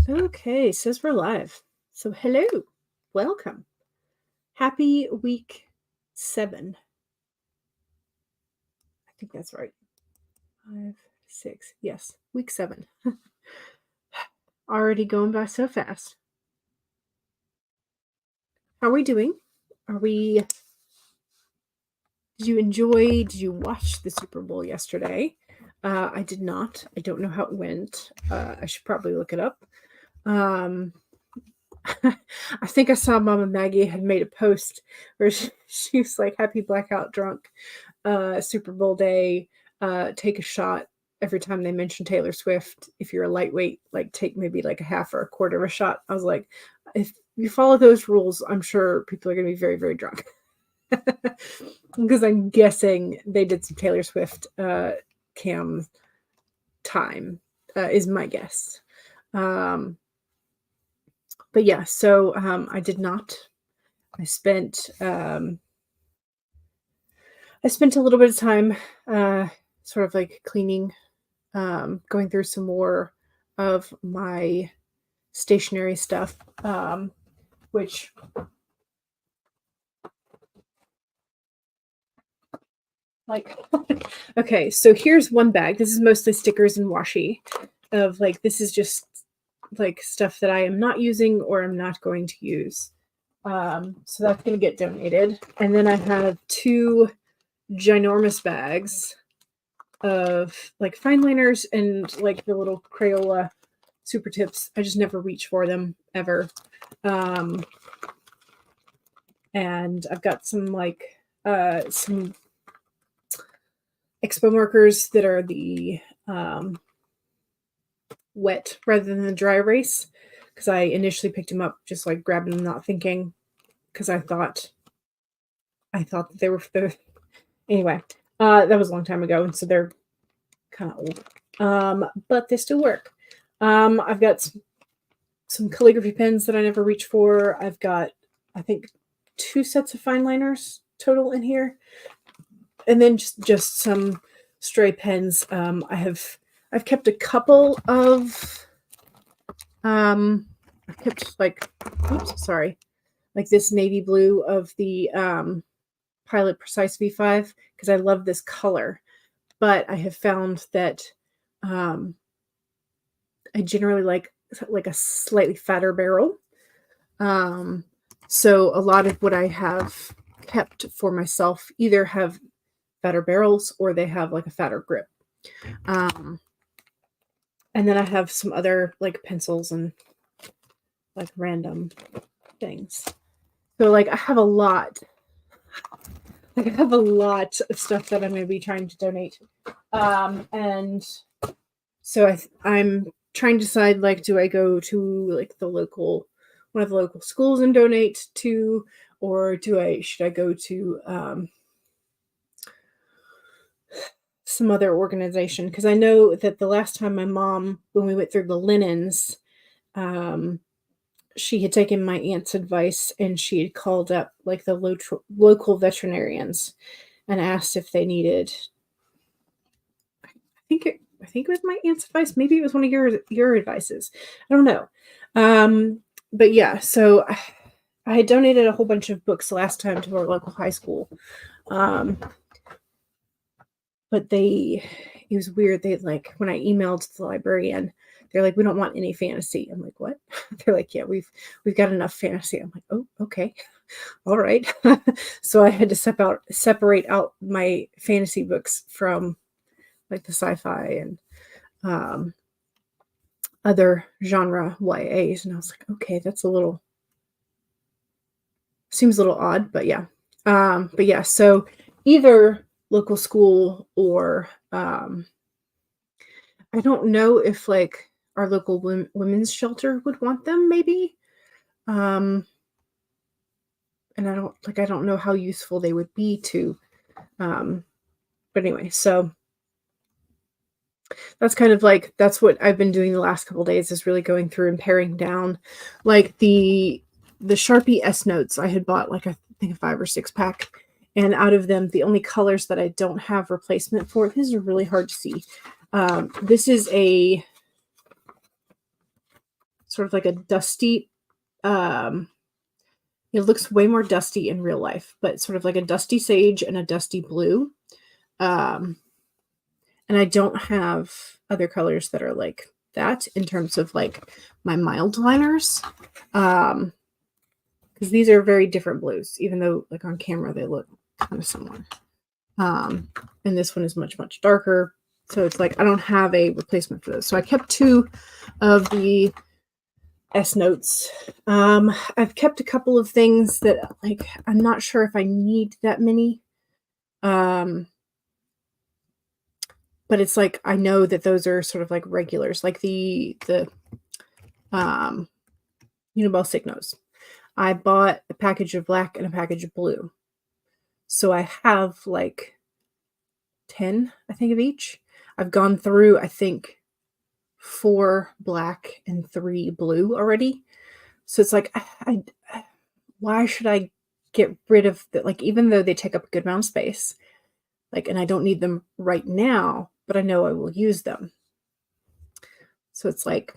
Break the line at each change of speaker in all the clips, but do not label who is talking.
Okay, says we're live. So hello, welcome. Happy week 7. I think that's right. 5, 6. Yes, week 7. Already going by so fast. How are we doing? Did you watch the Super Bowl yesterday? I did not. I don't know how it went. I should probably look it up. I think I saw Mama Maggie had made a post where she was like, "Happy blackout drunk, Super Bowl day. Take a shot every time they mention Taylor Swift. If you're a lightweight, like take maybe like a half or a quarter of a shot." I was like, if you follow those rules, I'm sure people are going to be very, very drunk. Because I'm guessing they did some Taylor Swift cam time, is my guess. But yeah, so I did not. I spent a little bit of time sort of like cleaning, going through some more of my stationery stuff, which like okay, so here's one bag. This is mostly stickers and washi of like, this is just like stuff that I am not using or I'm not going to use. So that's going to get donated. And then I have 2 ginormous bags of like fine liners and like the little Crayola super tips. I just never reach for them ever. And I've got some like some expo markers that are the wet rather than the dry erase, because I initially picked them up just like grabbing them, not thinking, because I thought that they were the anyway. That was a long time ago, and so they're kind of old, but they still work. I've got some calligraphy pens that I never reach for. I've got, I think, 2 sets of fine liners total in here, and then just some stray pens. I've kept a couple of I've kept like this navy blue of the Pilot Precise V5 because I love this color, but I have found that I generally like a slightly fatter barrel. So a lot of what I have kept for myself either have fatter barrels or they have like a fatter grip. And then I have some other like pencils and like random things. So like I have a lot of stuff that I'm going to be trying to donate. And so I'm trying to decide, like, do I go to like one of the local schools and donate to, or should I go to some other organization? Because I know that the last time my mom, when we went through the linens, she had taken my aunt's advice and she had called up like the local veterinarians and asked if they needed, I think it was my aunt's advice. Maybe it was one of your advices. I don't know. But yeah, so I had donated a whole bunch of books last time to our local high school. But it was weird. They like, when I emailed the librarian, they're like, "We don't want any fantasy." I'm like, "What?" They're like, "Yeah, we've got enough fantasy." I'm like, "Oh, okay. All right." So I had to separate out my fantasy books from like the sci-fi and other genre YAs. And I was like, okay, that's seems a little odd, but yeah. But yeah, so either local school or I don't know if like our local women's shelter would want them, maybe. And I don't know how useful they would be to. But anyway, so that's kind of like, that's what I've been doing the last couple of days, is really going through and paring down like the Sharpie S notes. I had bought like, I think, a 5 or 6 pack, and out of them, the only colors that I don't have replacement for, these are really hard to see. This is a sort of like a dusty, it looks way more dusty in real life, but sort of like a dusty sage and a dusty blue. And I don't have other colors that are like that in terms of like my mild liners. Because these are very different blues, even though like on camera they look kind of similar. And this one is much, much darker. So it's like I don't have a replacement for those. So I kept 2 of the S notes. I've kept a couple of things that like I'm not sure if I need that many. But it's like I know that those are sort of like regulars, like the Uniball Signos. I bought a package of black and a package of blue. So I have like 10, I think, of each. I've gone through, I think, 4 black and 3 blue already. So it's like, why should I get rid of that? Like, even though they take up a good amount of space, like, and I don't need them right now, but I know I will use them. So it's like,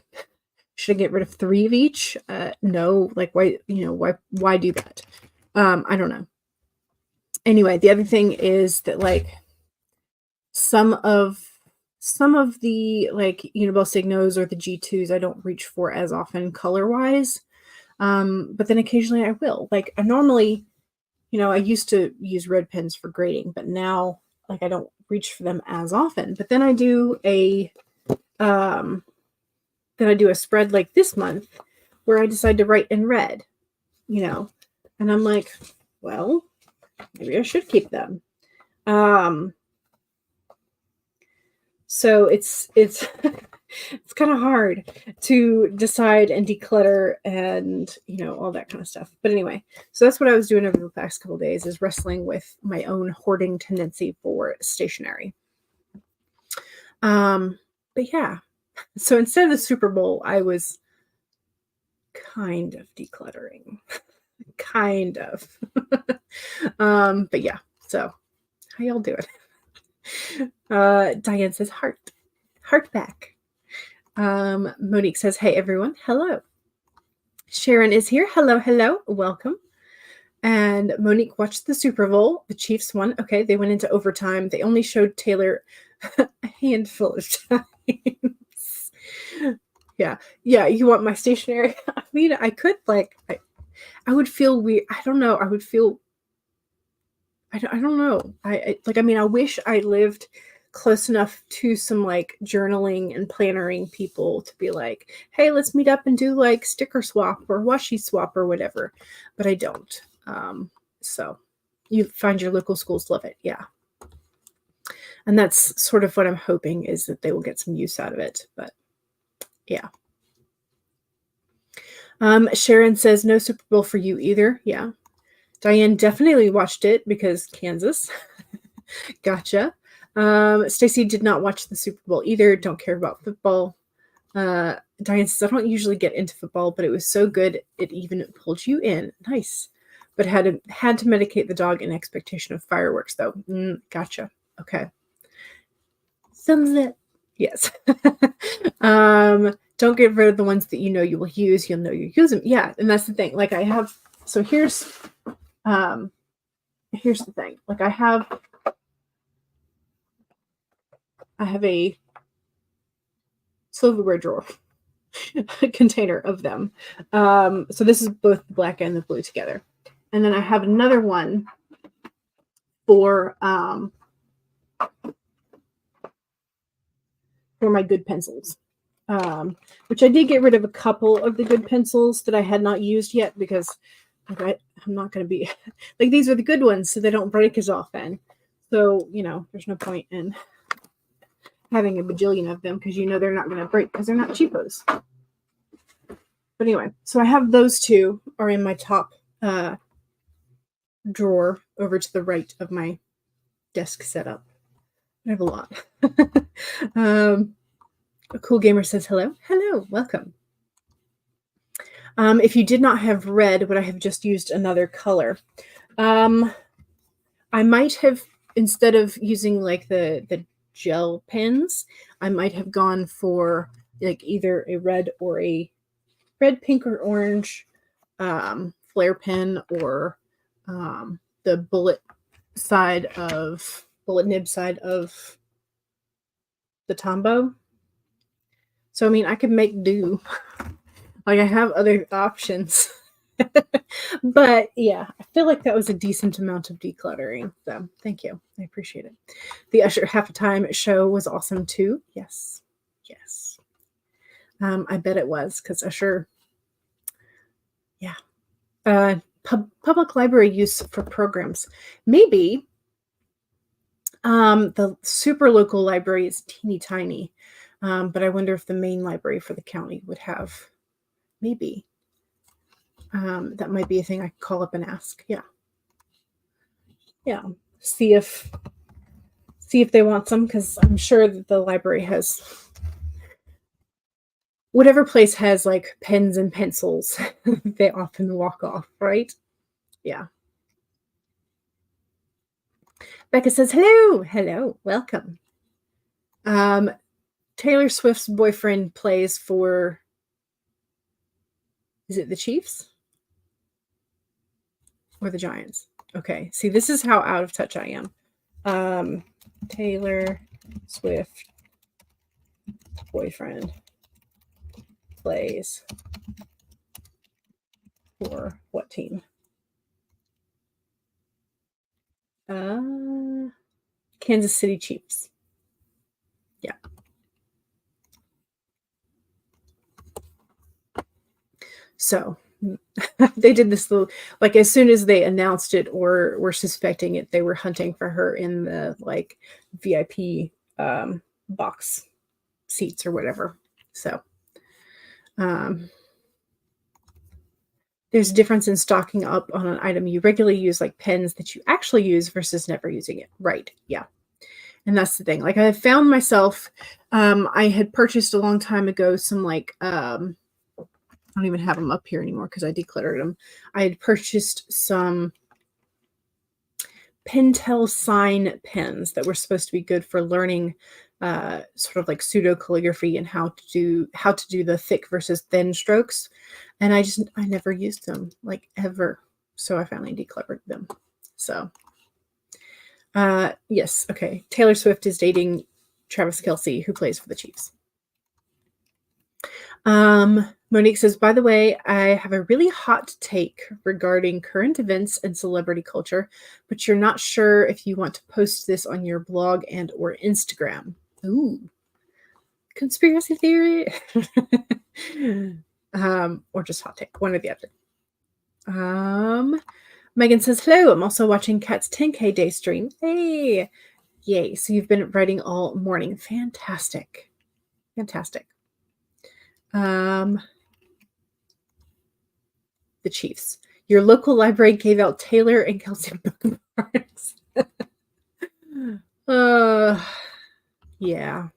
should I get rid of 3 of each? No, like, why do that? I don't know. Anyway, the other thing is that like some of the like Uniball Signos or the G2s I don't reach for as often color wise. But then occasionally I will. Like I normally, I used to use red pens for grading, but now like I don't reach for them as often. But then I do a spread like this month where I decide to write in red, and I'm like, well, maybe I should keep them. So it's it's kind of hard to decide and declutter and all that kind of stuff. But anyway, so that's what I was doing over the past couple of days, is wrestling with my own hoarding tendency for stationery. But yeah, so instead of the Super Bowl, I was kind of decluttering. Kind of. But yeah, so how y'all doing? Diane says heart back. Monique says, hey everyone, hello. Sharon is here. Hello, welcome. And Monique watched the Super Bowl. The Chiefs won. Okay, they went into overtime. They only showed Taylor a handful of times. Yeah, you want my stationery? I mean, I could I would feel weird. I don't know. I would feel I don't know. I wish I lived close enough to some like journaling and plannering people to be like, hey, let's meet up and do like sticker swap or washi swap or whatever. But I don't. So you find your local schools love it. Yeah. And that's sort of what I'm hoping, is that they will get some use out of it. But yeah. Sharon says no Super Bowl for you either. Yeah. Diane definitely watched it because Kansas. Gotcha. Stacy did not watch the Super Bowl either. Don't care about football. Diane says, I don't usually get into football, but it was so good it even pulled you in. Nice. But had to medicate the dog in expectation of fireworks, though. Gotcha. Okay. Thumbs up. Yes. Don't get rid of the ones that you will use. You'll know you use them. Yeah, and that's the thing. Like I have. So here's the thing. Like I have a silverware drawer container of them. So this is both the black and the blue together. And then I have another one for my good pencils. Which I did get rid of a couple of the good pencils that I had not used yet, because I'm not going to be like, these are the good ones, so they don't break as often. So, there's no point in having a bajillion of them, because they're not going to break because they're not cheapos. But anyway, so I have those two are in my top drawer over to the right of my desk setup. I have a lot. A cool gamer says hello. Hello, welcome. If you did not have red, would I have just used another color? I might have, instead of using like the gel pens, I might have gone for like either a red or a red, pink, or orange flare pen, or the bullet nib side of the Tombow. So, I mean, I could make do. Like, I have other options. But yeah, I feel like that was a decent amount of decluttering. So thank you. I appreciate it. The Usher Half a Time show was awesome too. Yes. Yes. I bet it was, because Usher, yeah. Public library use for programs. Maybe the super local library is teeny tiny. But I wonder if the main library for the county would have, maybe. That might be a thing I could call up and ask. Yeah. Yeah. See if they want some, because I'm sure that the library has, whatever place has like pens and pencils, they often walk off, right? Yeah. Becca says, hello, welcome. Taylor Swift's boyfriend plays for, is it the Chiefs or the Giants? Okay, see, this is how out of touch I am. Taylor Swift boyfriend plays for what team? Kansas City Chiefs. Yeah. So they did this little, like, as soon as they announced it or were suspecting it, they were hunting for her in the like VIP box seats or whatever. So there's a difference in stocking up on an item you regularly use, like pens that you actually use, versus never using it. Right. Yeah. And that's the thing. Like, I found myself, I had purchased a long time ago some like, I don't even have them up here anymore because I decluttered them. I had purchased some Pentel sign pens that were supposed to be good for learning sort of like pseudo calligraphy and how to do the thick versus thin strokes. And I never used them, like, ever. So I finally decluttered them. So yes, okay. Taylor Swift is dating Travis Kelce, who plays for the Chiefs. Monique says, by the way, I have a really hot take regarding current events and celebrity culture, but you're not sure if you want to post this on your blog and or Instagram. Ooh, conspiracy theory. Or just hot take, one or the other. Megan says, hello, I'm also watching Kat's 10K day stream. Hey, yay. So you've been writing all morning. Fantastic. Fantastic. The Chiefs. Your local library gave out Taylor and Kelce bookmarks. Yeah.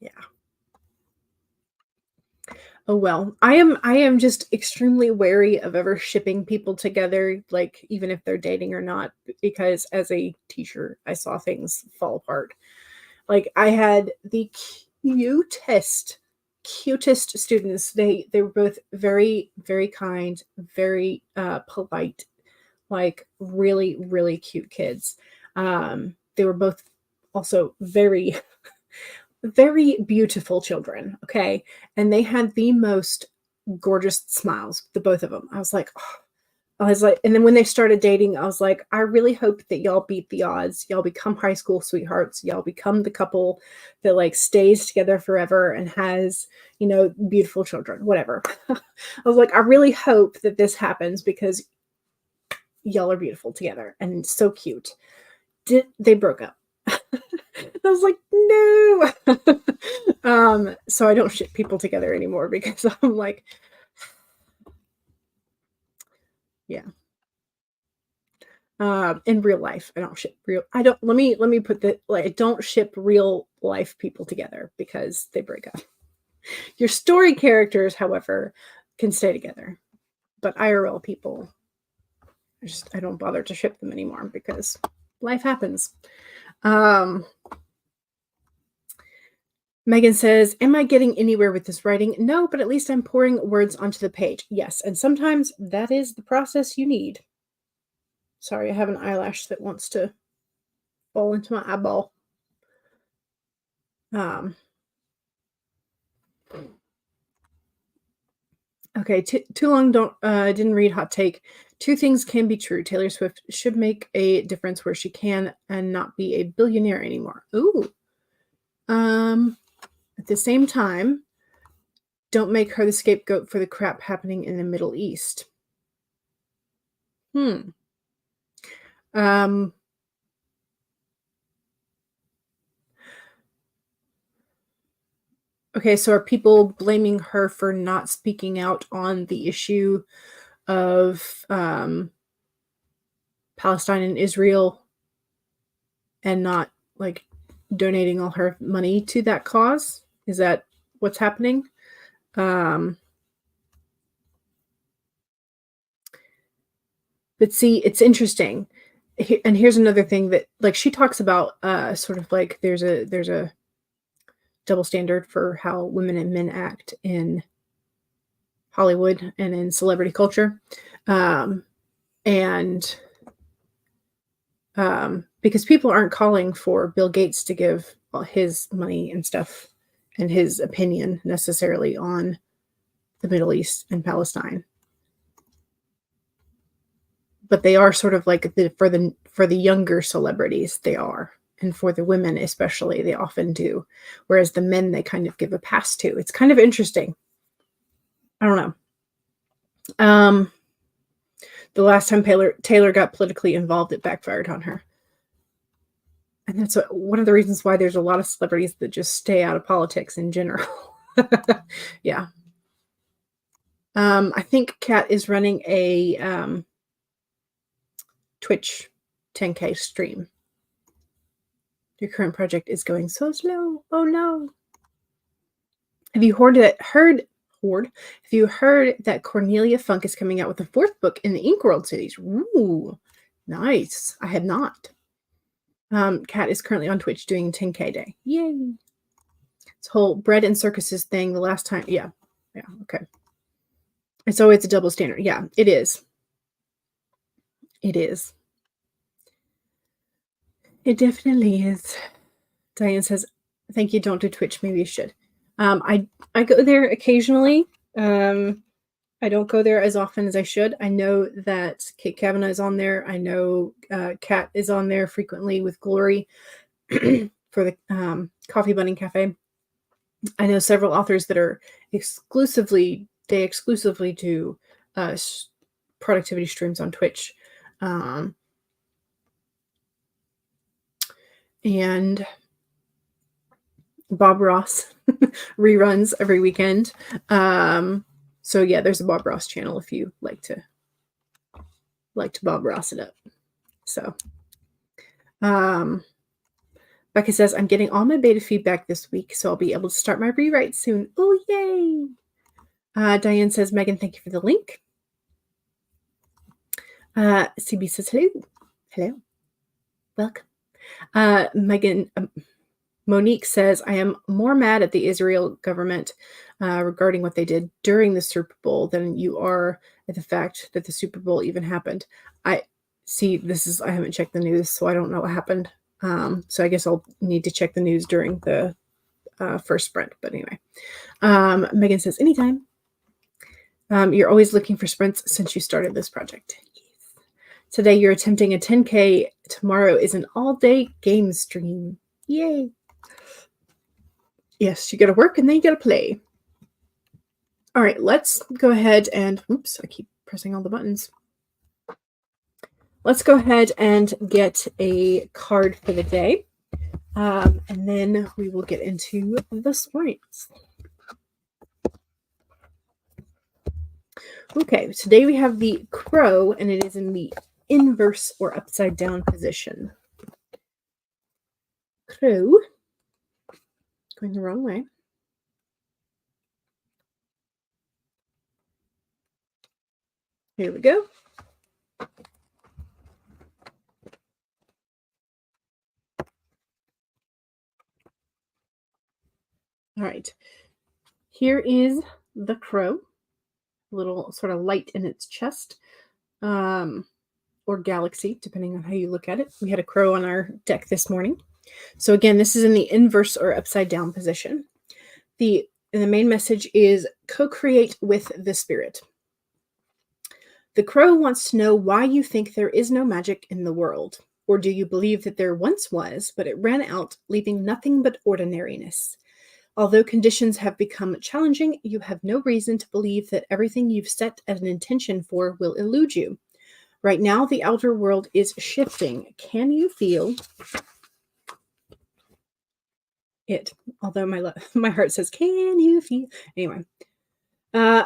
Yeah. Oh well. I am just extremely wary of ever shipping people together, like, even if they're dating or not, because as a teacher, I saw things fall apart. Like, I had the cutest students. They were both very, very kind, very polite, like really, really cute kids. They were both also very, very beautiful children. Okay. And they had the most gorgeous smiles, the both of them. I was like, and then when they started dating, I was like, I really hope that y'all beat the odds. Y'all become high school sweethearts. Y'all become the couple that like stays together forever and has, beautiful children, whatever. I was like, I really hope that this happens, because y'all are beautiful together and so cute. They broke up. I was like, no. So I don't ship people together anymore, because I'm like, yeah. In real life, I don't ship let me put that, like, I don't ship real life people together because they break up. Your story characters, however, can stay together, but IRL people, I don't bother to ship them anymore because life happens. Megan says, am I getting anywhere with this writing? No, but at least I'm pouring words onto the page. Yes, and sometimes that is the process you need. Sorry, I have an eyelash that wants to fall into my eyeball. Okay, too long didn't read hot take. Two things can be true. Taylor Swift should make a difference where she can and not be a billionaire anymore. Ooh. At the same time, don't make her the scapegoat for the crap happening in the Middle East. Okay, so are people blaming her for not speaking out on the issue of Palestine and Israel and not like donating all her money to that cause? Is that what's happening? But see, it's interesting. And here's another thing that like she talks about sort of like there's a double standard for how women and men act in Hollywood and in celebrity culture. Because people aren't calling for Bill Gates to give his money and stuff and his opinion necessarily on the Middle East and Palestine. But they are sort of like for the younger celebrities, they are. And for the women especially, they often do. Whereas the men, they kind of give a pass to. It's kind of interesting. I don't know. The last time Taylor got politically involved, it backfired on her. And that's one of the reasons why there's a lot of celebrities that just stay out of politics in general. Yeah. I think Kat is running a Twitch 10K stream. Your current project is going so slow. Oh no. Have you heard that Cornelia Funk is coming out with a fourth book in the Inkworld series? Ooh, nice. I had not. Kat is currently on Twitch doing 10K day. Yay. This whole bread and circuses thing the last time. Yeah. Okay. And so it's a double standard. Yeah, it is. It is. It definitely is. Diane says, thank you. Don't do Twitch. Maybe you should. I go there occasionally. I don't go there as often as I should. I know that Kate Kavanaugh is on there. I know Kat is on there frequently with Glory for the Coffee Bunny Cafe. I know several authors that are exclusively do productivity streams on Twitch. And Bob Ross reruns every weekend. So yeah, there's a Bob Ross channel if you like to Bob Ross it up. So Becca says, I'm getting all my beta feedback this week, so I'll be able to start my rewrite soon. Oh, yay. Diane says, Megan, thank you for the link. CB says, hello. Hello. Welcome. Megan, Monique says, I am more mad at the Israel government regarding what they did during the Super Bowl than you are at the fact that the Super Bowl even happened. I haven't checked the news, so I don't know what happened. So I guess I'll need to check the news during the first sprint. But anyway, Megan says, anytime. You're always looking for sprints since you started this project. Yes. Today you're attempting a 10K. Tomorrow is an all-day game stream. Yay. Yes, you got to work and then you got to play. All right, let's go ahead and, oops, I keep pressing all the buttons. Let's go ahead and get a card for the day. And then we will get into the stories. Okay, today we have the crow, and it is in the inverse or upside down position. Crow. Going the wrong way. Here we go. All right. Here is the crow, a little sort of light in its chest, or galaxy, depending on how you look at it. We had a crow on our deck this morning. So again, this is in the inverse or upside down position. The main message is co-create with the spirit. The crow wants to know why you think there is no magic in the world. Or do you believe that there once was, but it ran out, leaving nothing but ordinariness? Although conditions have become challenging, you have no reason to believe that everything you've set an intention for will elude you. Right now, the outer world is shifting. Can you feel it? Although my heart says, can you feel? Anyway.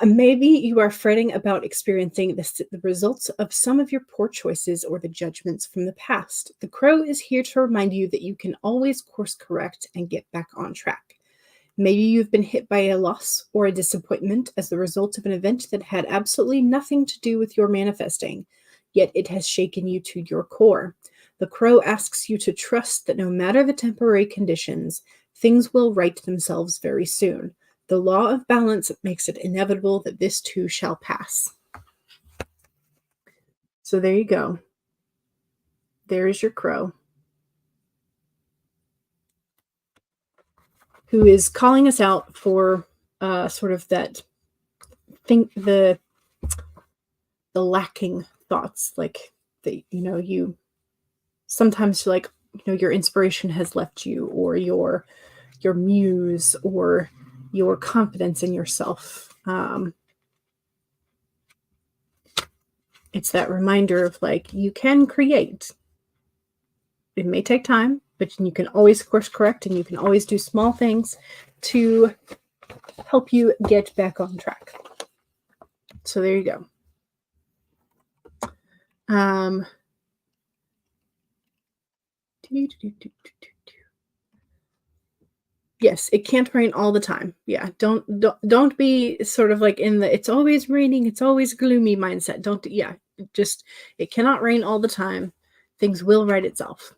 Maybe you are fretting about experiencing the results of some of your poor choices or the judgments from the past. The crow is here to remind you that you can always course correct and get back on track. Maybe you've been hit by a loss or a disappointment as the result of an event that had absolutely nothing to do with your manifesting, yet it has shaken you to your core. The crow asks you to trust that no matter the temporary conditions, things will right themselves very soon. The law of balance makes it inevitable that this too shall pass. So there you go. There is your crow, who is calling us out for sort of that the lacking thoughts, like that, you sometimes like, your inspiration has left you, or your muse, or your confidence in yourself. It's that reminder of like, you can create. It may take time, but you can always course correct, and you can always do small things to help you get back on track. So there you go. Yes, it can't rain all the time. Yeah, don't be sort of like in the it's always raining, it's always gloomy mindset. It cannot rain all the time. Things will right itself.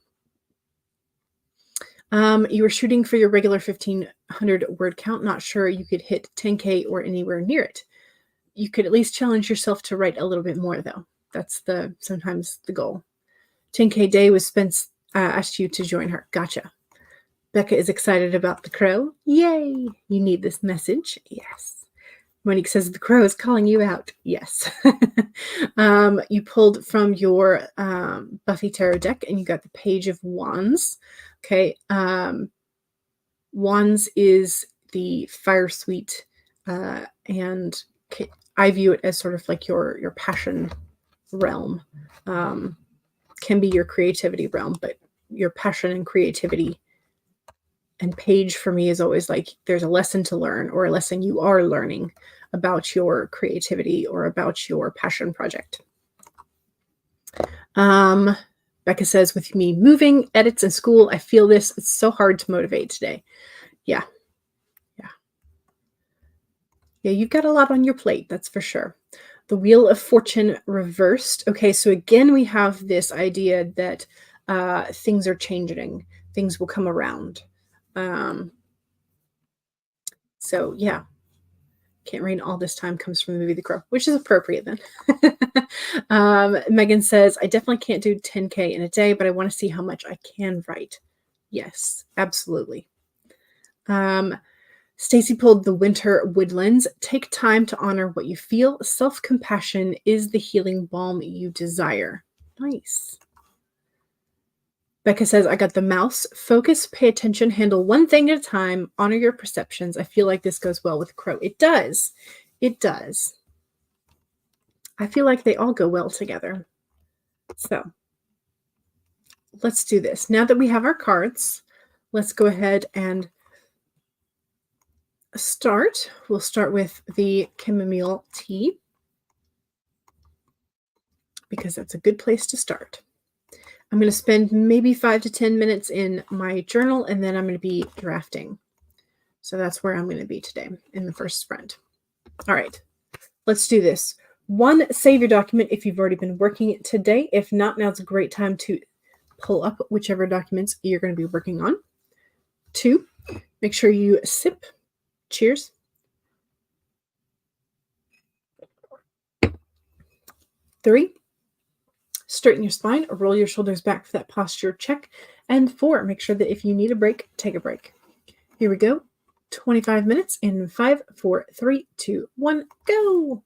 You were shooting for your regular 1,500 word count. Not sure you could hit 10K or anywhere near it. You could at least challenge yourself to write a little bit more, though. That's sometimes the goal. 10K day was Spence asked you to join her. Gotcha. Becca is excited about the crow. Yay! You need this message. Yes. Monique says the crow is calling you out. Yes. You pulled from your Buffy Tarot deck, and you got the Page of Wands. Okay. Wands is the fire sweet, and I view it as sort of like your passion realm. Can be your creativity realm, but your passion and creativity. And page for me is always like there's a lesson to learn, or a lesson you are learning about your creativity or about your passion project. Becca says, with me moving, edits, and school, I feel this. It's so hard to motivate today. Yeah. You've got a lot on your plate, that's for sure. The Wheel of Fortune reversed. Okay, so again, we have this idea that things are changing. Things will come around. So yeah, can't rain all this time comes from the movie The Crow, which is appropriate then. Megan says, I definitely can't do 10K in a day, but I want to see how much I can write. Yes, absolutely. Stacy pulled the Winter Woodlands. Take time to honor what you feel. Self-compassion is the healing balm you desire. Nice. Becca says, I got the mouse. Focus, pay attention, handle one thing at a time, honor your perceptions. I feel like this goes well with Crow. It does. It does. I feel like they all go well together. So let's do this. Now that we have our cards, let's go ahead and start. We'll start with the chamomile tea, because that's a good place to start. I'm going to spend maybe 5 to 10 minutes in my journal, and then I'm going to be drafting. So that's where I'm going to be today in the first sprint. All right, let's do this. 1, save your document if you've already been working it today. If not, now's a great time to pull up whichever documents you're going to be working on. 2, make sure you sip Cheers. Three, straighten your spine or roll your shoulders back for that posture check. And four, make sure that if you need a break, take a break. Here we go. 25 minutes in 5, 4, 3, 2, 1, go.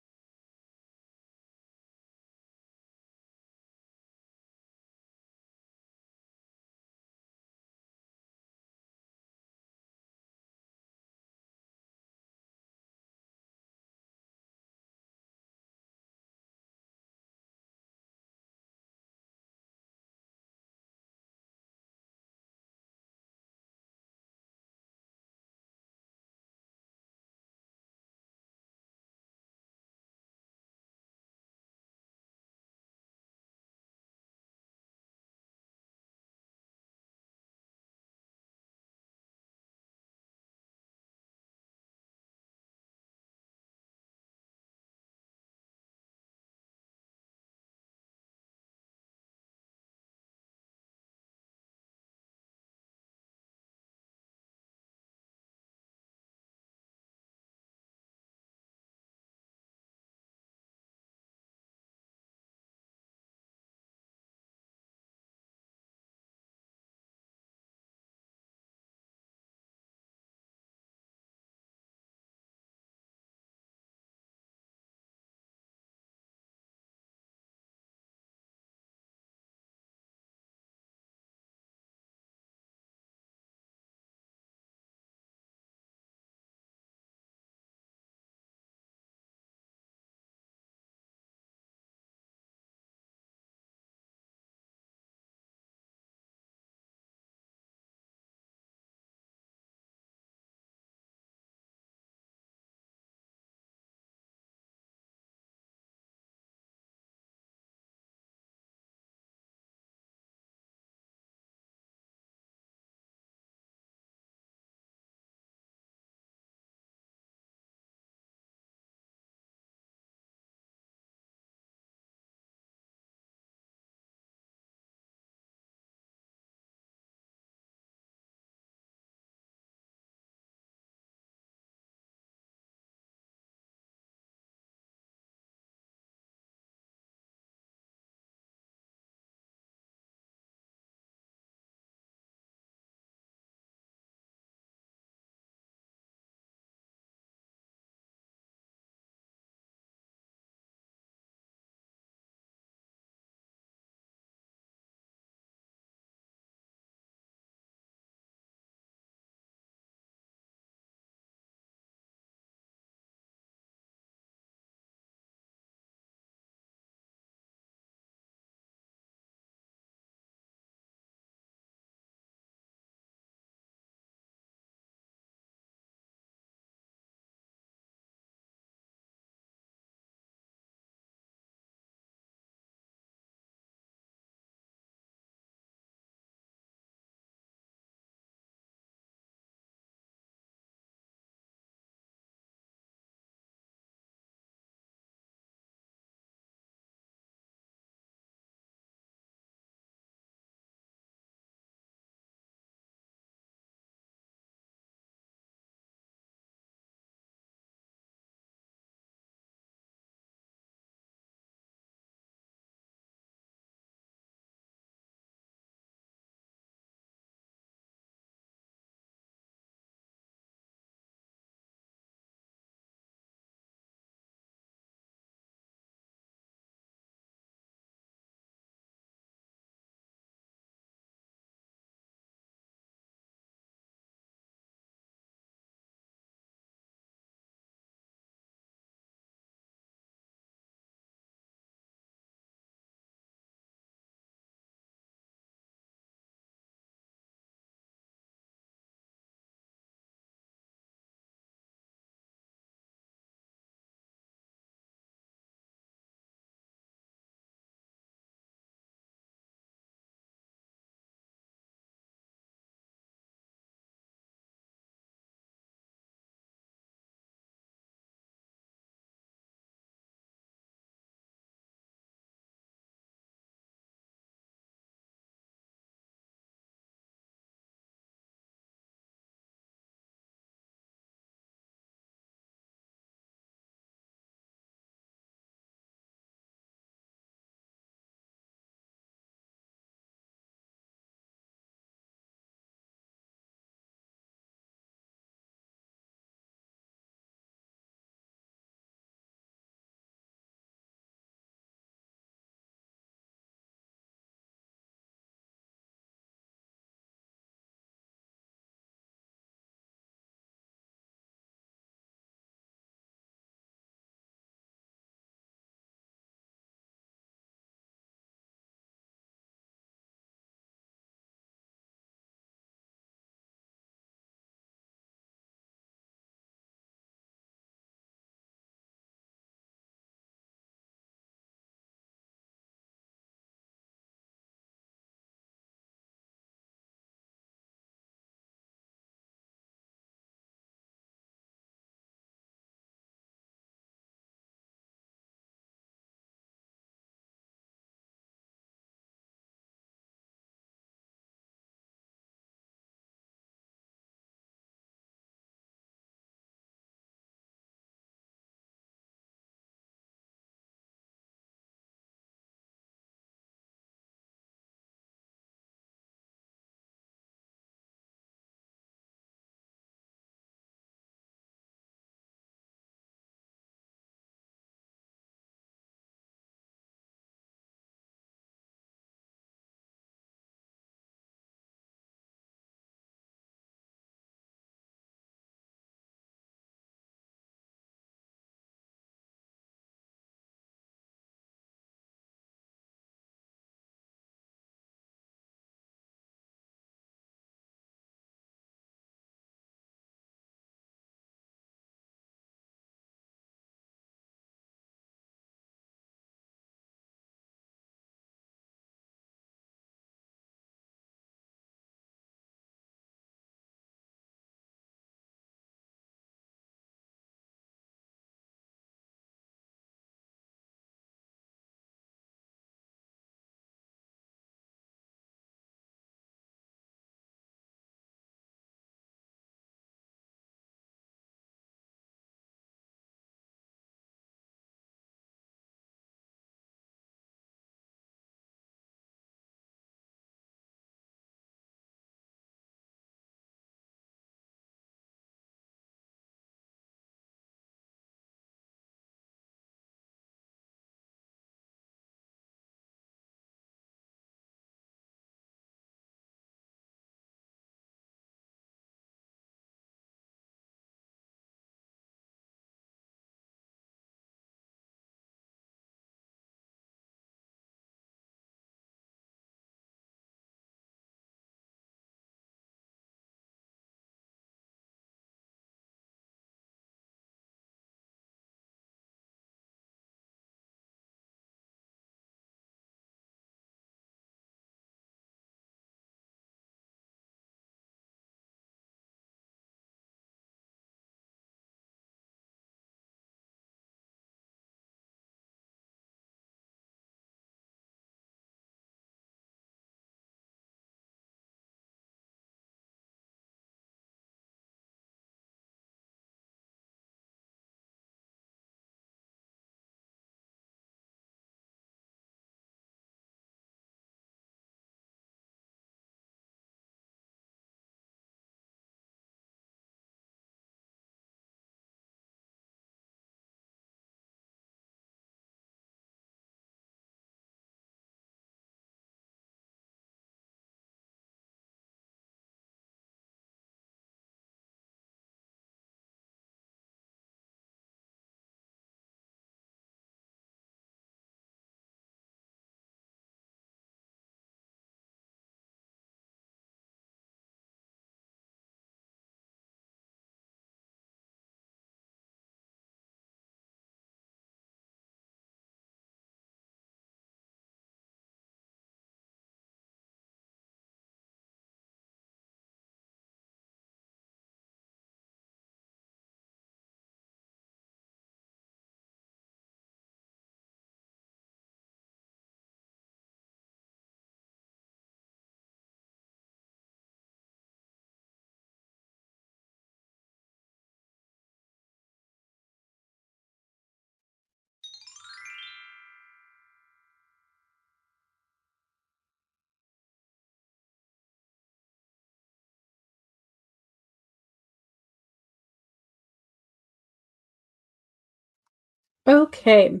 Okay.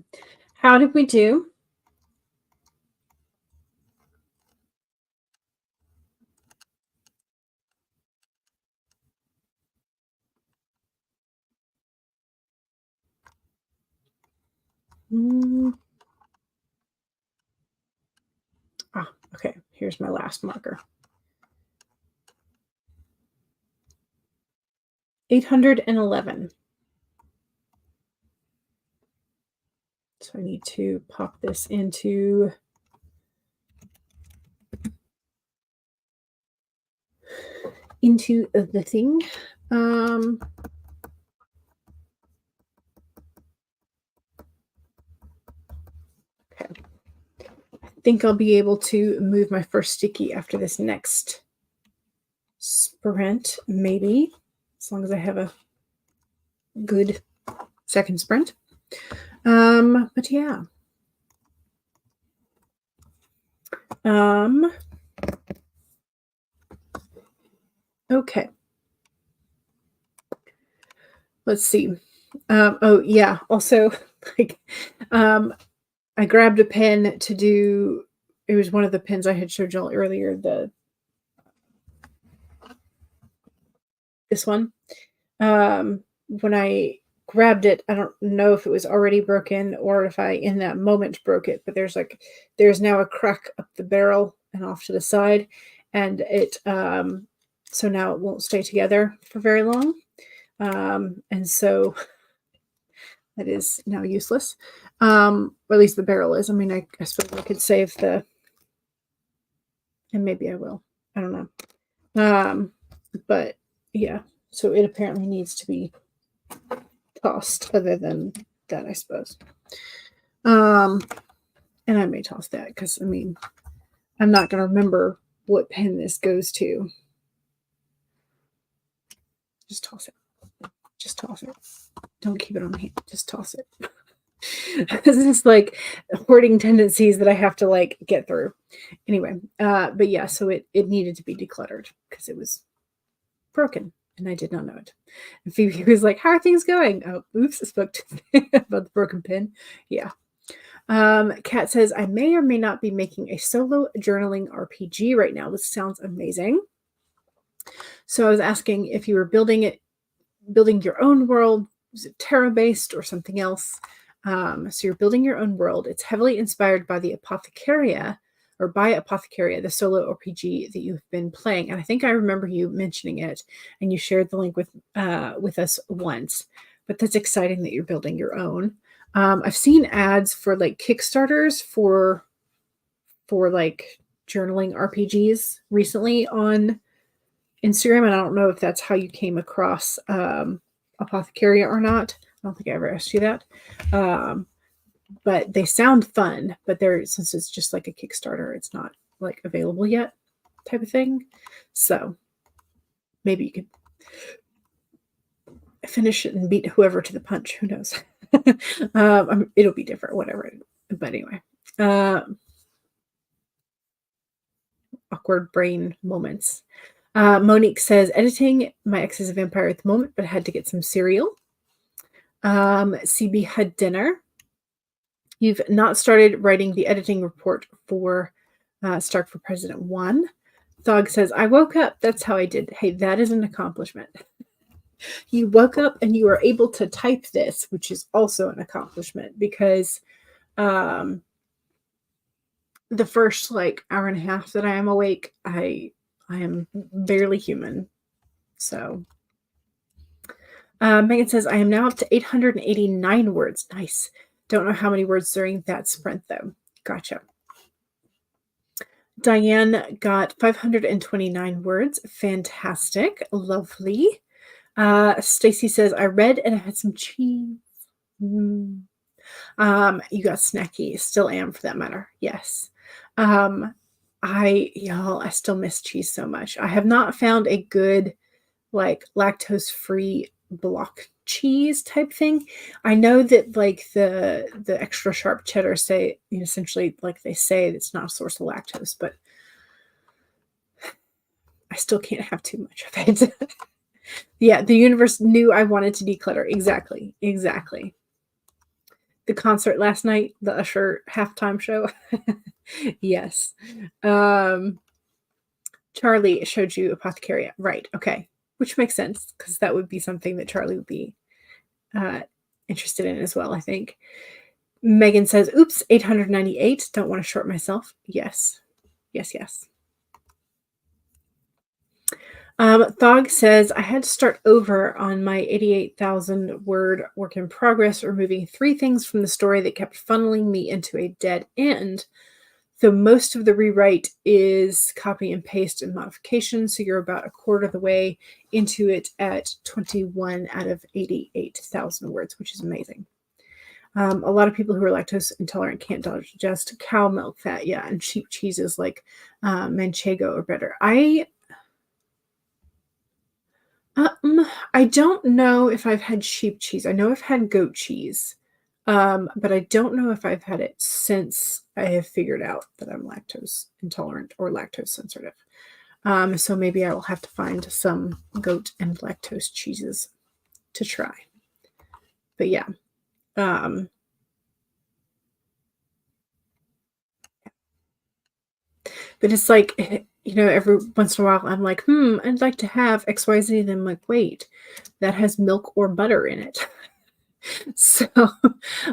How did we do? Okay. Here's my last marker. 811. So I need to pop this into the thing. Okay. I think I'll be able to move my first sticky after this next sprint, maybe, as long as I have a good second sprint. But yeah. Okay. Let's see. Oh yeah. Also, like, I grabbed a pen to do. It was one of the pens I had showed y'all earlier. This one. When I grabbed it, I don't know if it was already broken or if I in that moment broke it. But there's now a crack up the barrel and off to the side, and it so now it won't stay together for very long. And so that is now useless. Or at least the barrel is. I mean, I suppose I could save the, and maybe I will. I don't know. But yeah, so it apparently needs to be tossed other than that, I suppose. And I may toss that because, I mean, I'm not going to remember what pen this goes to. Just toss it. Just toss it. Don't keep it on hand. Just toss it. This is like hoarding tendencies that I have to like get through. Anyway, but yeah, so it needed to be decluttered because it was broken and I did not know it. And Phoebe was like, "How are things going?" Oh, oops, I spoke to about the broken pen. Yeah. Kat says, "I may or may not be making a solo journaling RPG right now. This sounds amazing." So I was asking if you were building your own world. Was it Terra based or something else? So you're building your own world. It's heavily inspired by the Apothecaria, the solo RPG that you've been playing. And I think I remember you mentioning it, and you shared the link with us once. But that's exciting that you're building your own. I've seen ads for like Kickstarters for like journaling RPGs recently on Instagram, and I don't know if that's how you came across Apothecaria or not. I don't think I ever asked you that. But they sound fun, but since it's just like a Kickstarter, it's not like available yet type of thing. So maybe you could finish it and beat whoever to the punch. Who knows? It'll be different, whatever. But anyway, awkward brain moments. Monique says, editing my ex is a vampire at the moment, but I had to get some cereal. CB had dinner. You've not started writing the editing report for Stark for President 1. Thog says, I woke up. That's how I did. Hey, that is an accomplishment. You woke up and you were able to type this, which is also an accomplishment because the first like hour and a half that I am awake, I am barely human. So Megan says, I am now up to 889 words. Nice. Don't know how many words during that sprint, though. Gotcha. Diane got 529 words. Fantastic. Lovely. Stacy says, I read and I had some cheese. You got snacky. Still am, for that matter. Yes. I still miss cheese so much. I have not found a good like lactose-free block cheese type thing. I know that like the extra sharp cheddar say, essentially like they say it's not a source of lactose, but I still can't have too much of it. Yeah, the universe knew I wanted to declutter. Exactly. the concert last night, the Usher halftime show. Yes. Um, Charlie showed you Apothecaria. Right. Okay. Which makes sense because that would be something that Charlie would be uh, interested in as well, I think. Megan says, oops, 898. Don't want to short myself. Yes. Yes, yes. Thog says, I had to start over on my 88,000 word work in progress, removing 3 things from the story that kept funneling me into a dead end. So most of the rewrite is copy and paste and modification. So you're about a quarter of the way into it at 21 out of 88,000 words, which is amazing. A lot of people who are lactose intolerant can't digest cow milk fat. Yeah, and sheep cheeses like manchego are better. I don't know if I've had sheep cheese. I know I've had goat cheese, but I don't know if I've had it since I have figured out that I'm lactose intolerant or lactose sensitive. So maybe I will have to find some goat and lactose cheeses to try. But yeah. But it's like, every once in a while I'm like, I'd like to have XYZ. And I'm like, wait, that has milk or butter in it. So,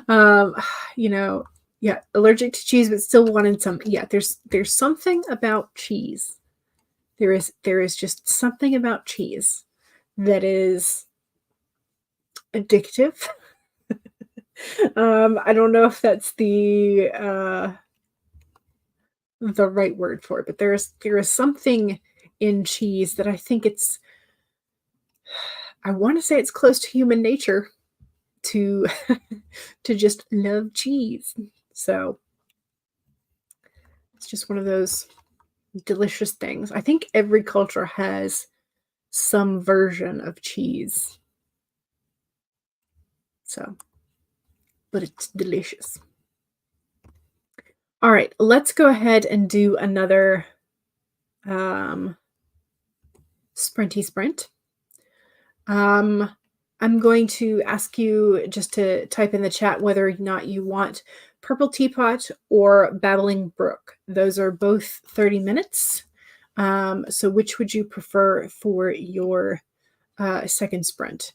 um, yeah, allergic to cheese, but still wanted some. Yeah, there's something about cheese. There is just something about cheese that is addictive. I don't know if that's the right word for it, but there is something in cheese that I think I want to say it's close to human nature to to just love cheese. So it's just one of those delicious things. I think every culture has some version of cheese. So, but it's delicious. All right, let's go ahead and do another sprinty sprint. I'm going to ask you just to type in the chat whether or not you want Purple Teapot or Babbling Brook. Those are both 30 minutes. So which would you prefer for your second sprint?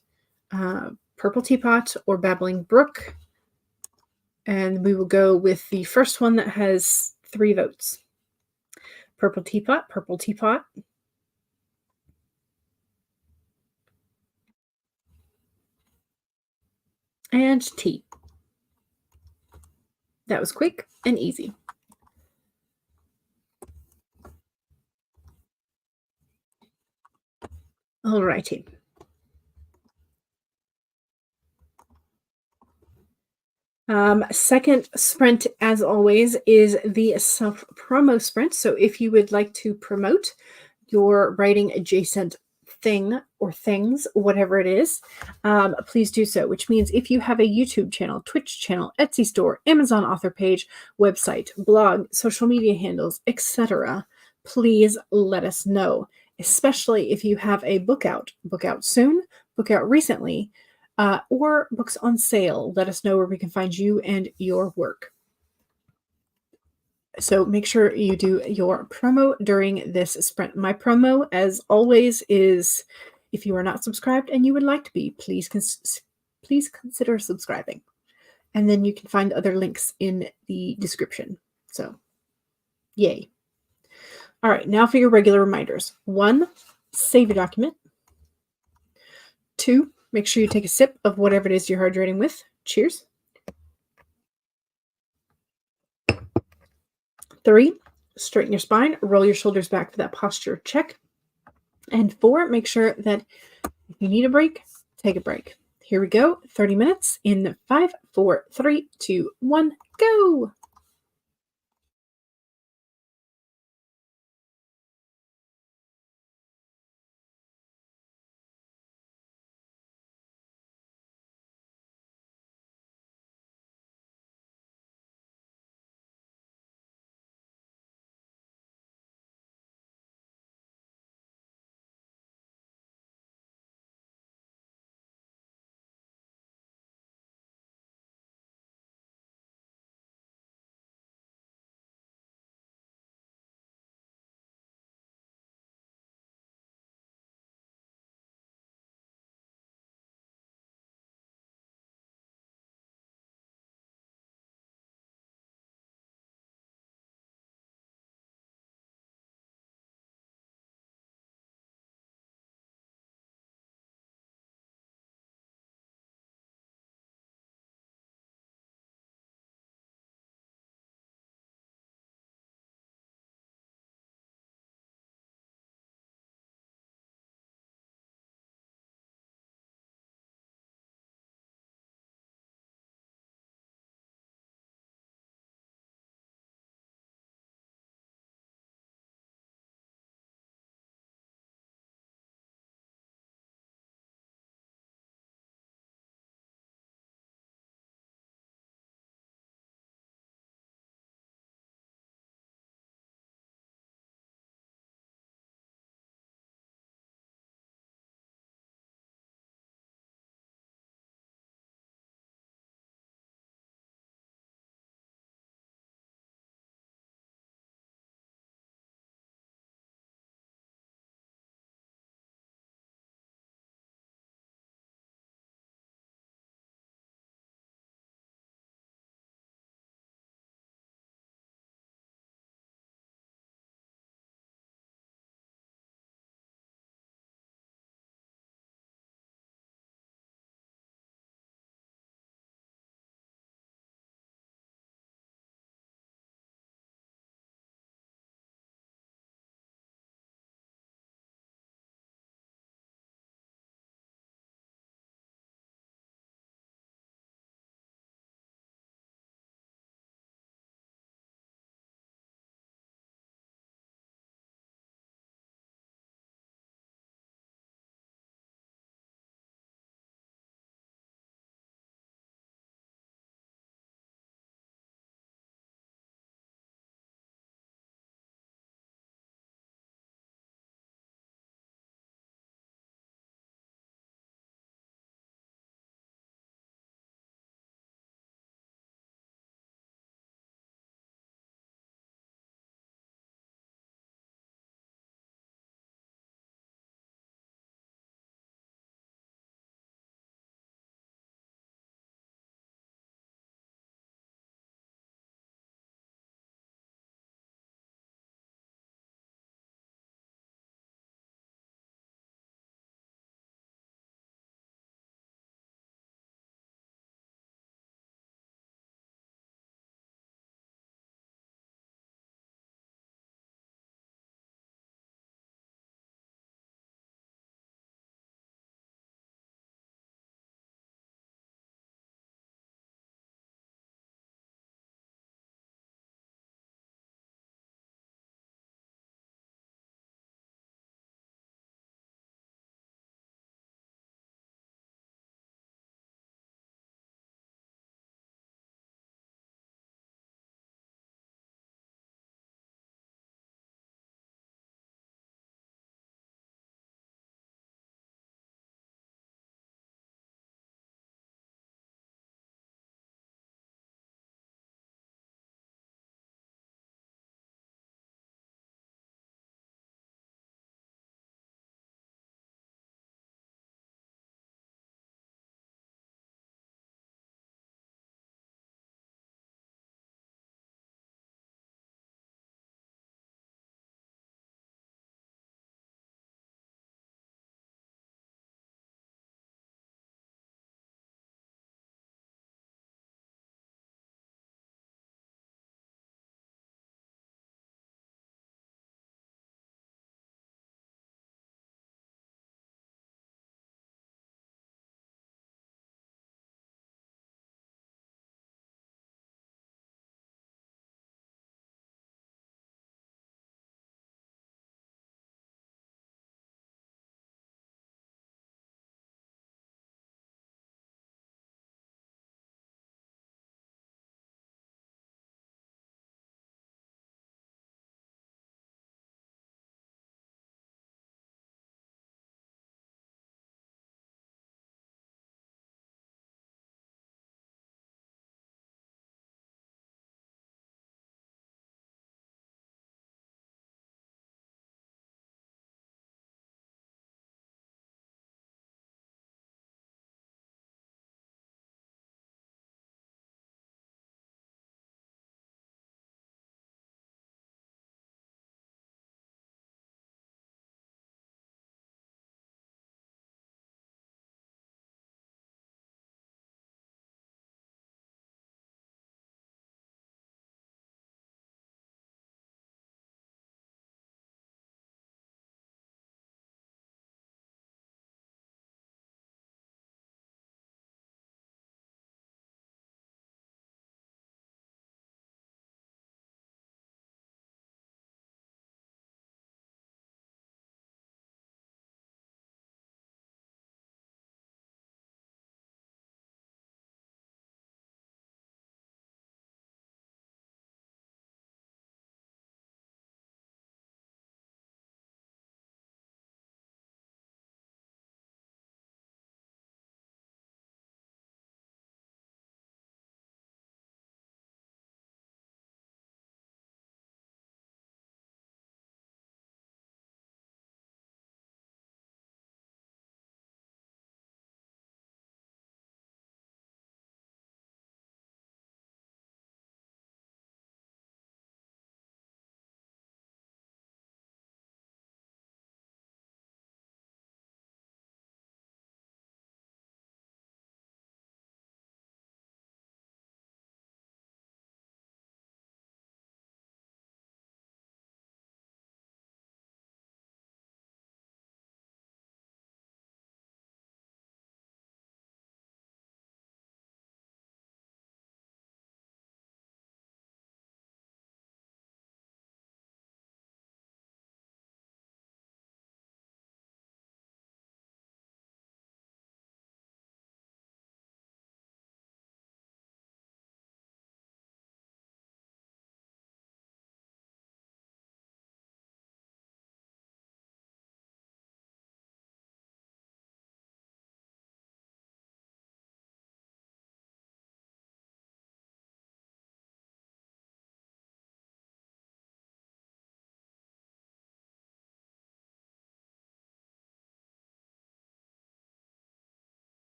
Purple Teapot or Babbling Brook? And we will go with the first one that has 3 votes. Purple Teapot, Purple Teapot. And tea. That was quick and easy. All righty. Second sprint, as always, is the self-promo sprint. So if you would like to promote your writing adjacent thing or things, whatever it is, please do so, which means if you have a YouTube channel, Twitch channel, Etsy store, Amazon author page, website, blog, social media handles, etc., please let us know, especially if you have a book out soon, book out recently, or books on sale. Let us know where we can find you and your work. So make sure you do your promo during this sprint. My promo, as always, is if you are not subscribed and you would like to be, please consider subscribing. And then you can find other links in the description. So, yay. All right, now for your regular reminders. 1, save a document. 2, make sure you take a sip of whatever it is you're hydrating with. Cheers. 3, straighten your spine, roll your shoulders back for that posture check. And 4, make sure that if you need a break, take a break. Here we go. 30 minutes in 5, 4, 3, 2, 1, go.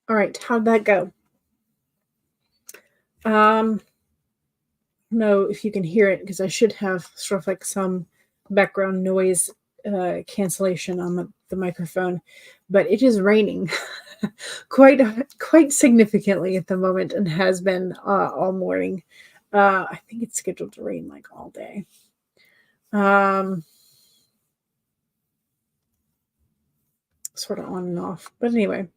All right, how'd that go? Know if you can hear it because I should have sort of like some background noise cancellation on the microphone, but it is raining quite significantly at the moment and has been all morning. I think it's scheduled to rain like all day. Sort of on and off, but anyway.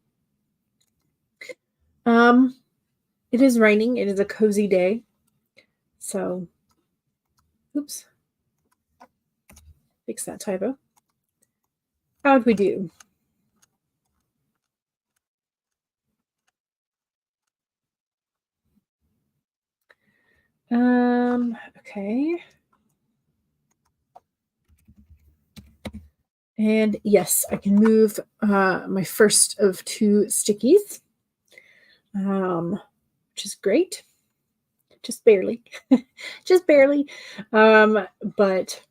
It is raining. It is a cozy day. So, oops, fix that typo. How'd we do? Okay. And yes, I can move my first of 2 stickies, which is great. Just barely. Just barely. But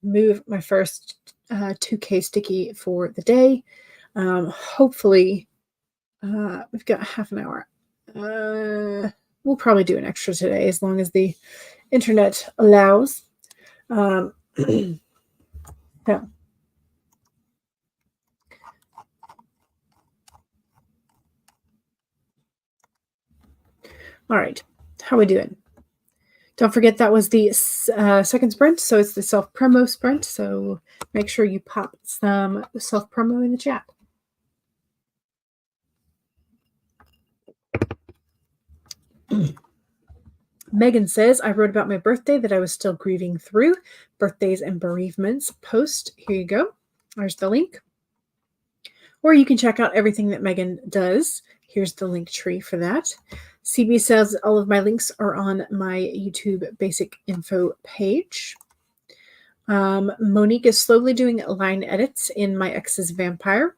move my first 2K sticky for the day. Hopefully, we've got half an hour. We'll probably do an extra today as long as the internet allows. Yeah. All right. How are we doing? Don't forget that was the second sprint, so it's the self-promo sprint, so make sure you pop some self-promo in the chat. Megan says, I wrote about my birthday that I was still grieving through. Birthdays and bereavements post. Here you go. There's the link. Or you can check out everything that Megan does. Here's the link tree for that. CB says all of my links are on my YouTube basic info page. Monique is slowly doing line edits in My Ex's Vampire.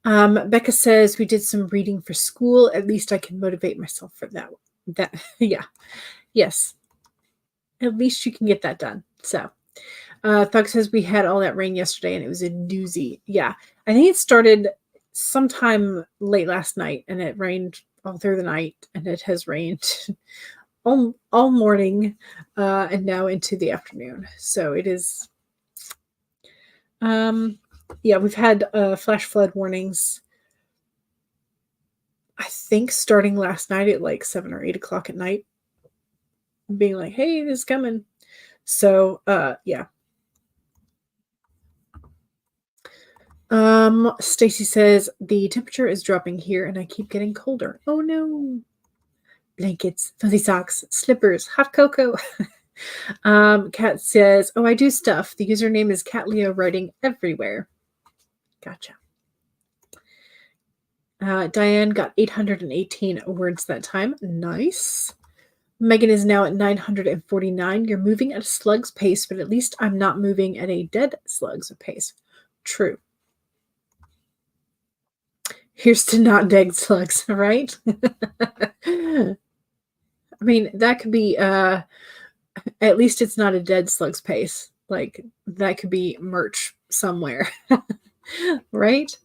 Becca says we did some reading for school. At least I can motivate myself for that. Yeah. Yes. At least you can get that done. So Thug says we had all that rain yesterday and it was a doozy. Yeah. I think it started sometime late last night and it rained all through the night and it has rained all morning and now into the afternoon. So it is yeah, we've had flash flood warnings I think starting last night at like 7 or 8 o'clock at night, being like, hey, this is coming. So yeah. Stacy says the temperature is dropping here and I keep getting colder. Oh no. Blankets, fuzzy socks, slippers, hot cocoa. Kat says, oh, I do stuff. The username is Cat Leo writing everywhere. Gotcha. Diane got 818 words that time. Nice. Megan is now at 949. You're moving at a slug's pace, but at least I'm not moving at a dead slug's pace. True. Here's to not dead slugs, right? I mean, that could be, at least it's not a dead slug's pace. Like, that could be merch somewhere, right?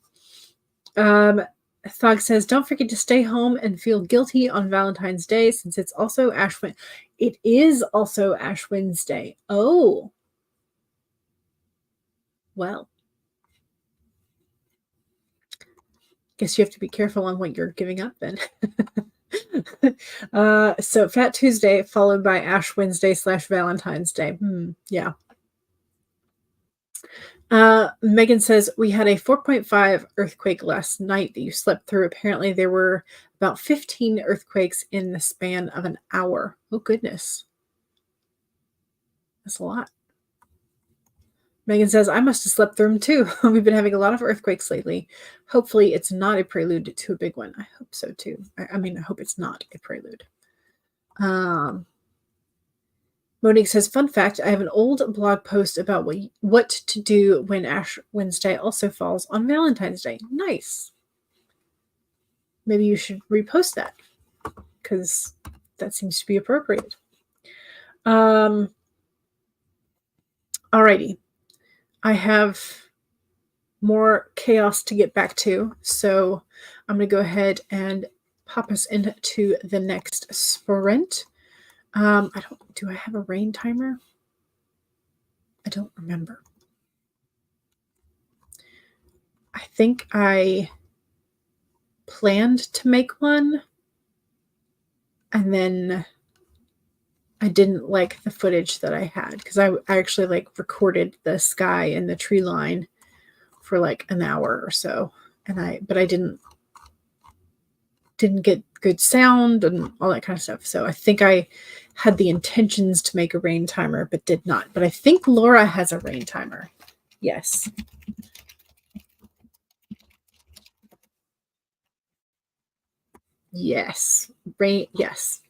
Thog says, don't forget to stay home and feel guilty on Valentine's Day since it's also Ash Wednesday. It is also Ash Wednesday. Oh. Well. Guess you have to be careful on what you're giving up then. So Fat Tuesday followed by Ash Wednesday / Valentine's Day. Yeah. Megan says, we had a 4.5 earthquake last night that you slept through. Apparently there were about 15 earthquakes in the span of an hour. Oh, goodness. That's a lot. Megan says, I must have slept through them too. We've been having a lot of earthquakes lately. Hopefully it's not a prelude to a big one. I hope so too. I mean, I hope it's not a prelude. Monique says, fun fact, I have an old blog post about what to do when Ash Wednesday also falls on Valentine's Day. Nice. Maybe you should repost that because that seems to be appropriate. Alrighty. I have more chaos to get back to. So I'm going to go ahead and pop us into the next sprint. Do I have a rain timer? I don't remember. I think I planned to make one, and then I didn't like the footage that I had, because I actually like recorded the sky and the tree line for like an hour or so, but I didn't get good sound and all that kind of stuff. So I think I had the intentions to make a rain timer, but did not. But I think Laura has a rain timer. Yes. Yes. Rain. Yes.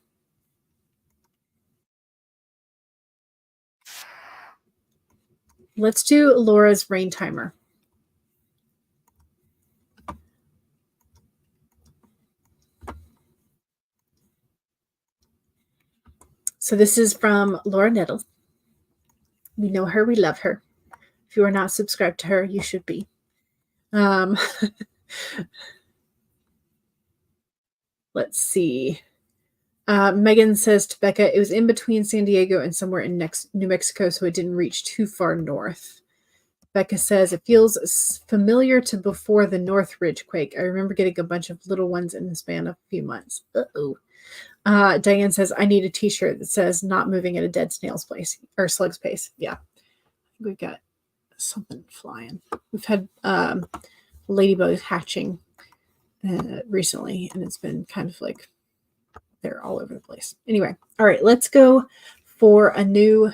Let's do Laura's rain timer. So this is from Laura Nettles. We know her. We love her. If you are not subscribed to her, you should be. Let's see. Megan says to Becca, it was in between San Diego and somewhere in New Mexico, so it didn't reach too far north. Becca says, it feels familiar to before the Northridge quake. I remember getting a bunch of little ones in the span of a few months. Uh-oh. Diane says, I need a t-shirt that says not moving at a dead snail's pace or slug's pace. Yeah. We've got something flying. We've had ladybugs hatching recently, and it's been kind of like they're all over the place. Anyway, all right, let's go for a new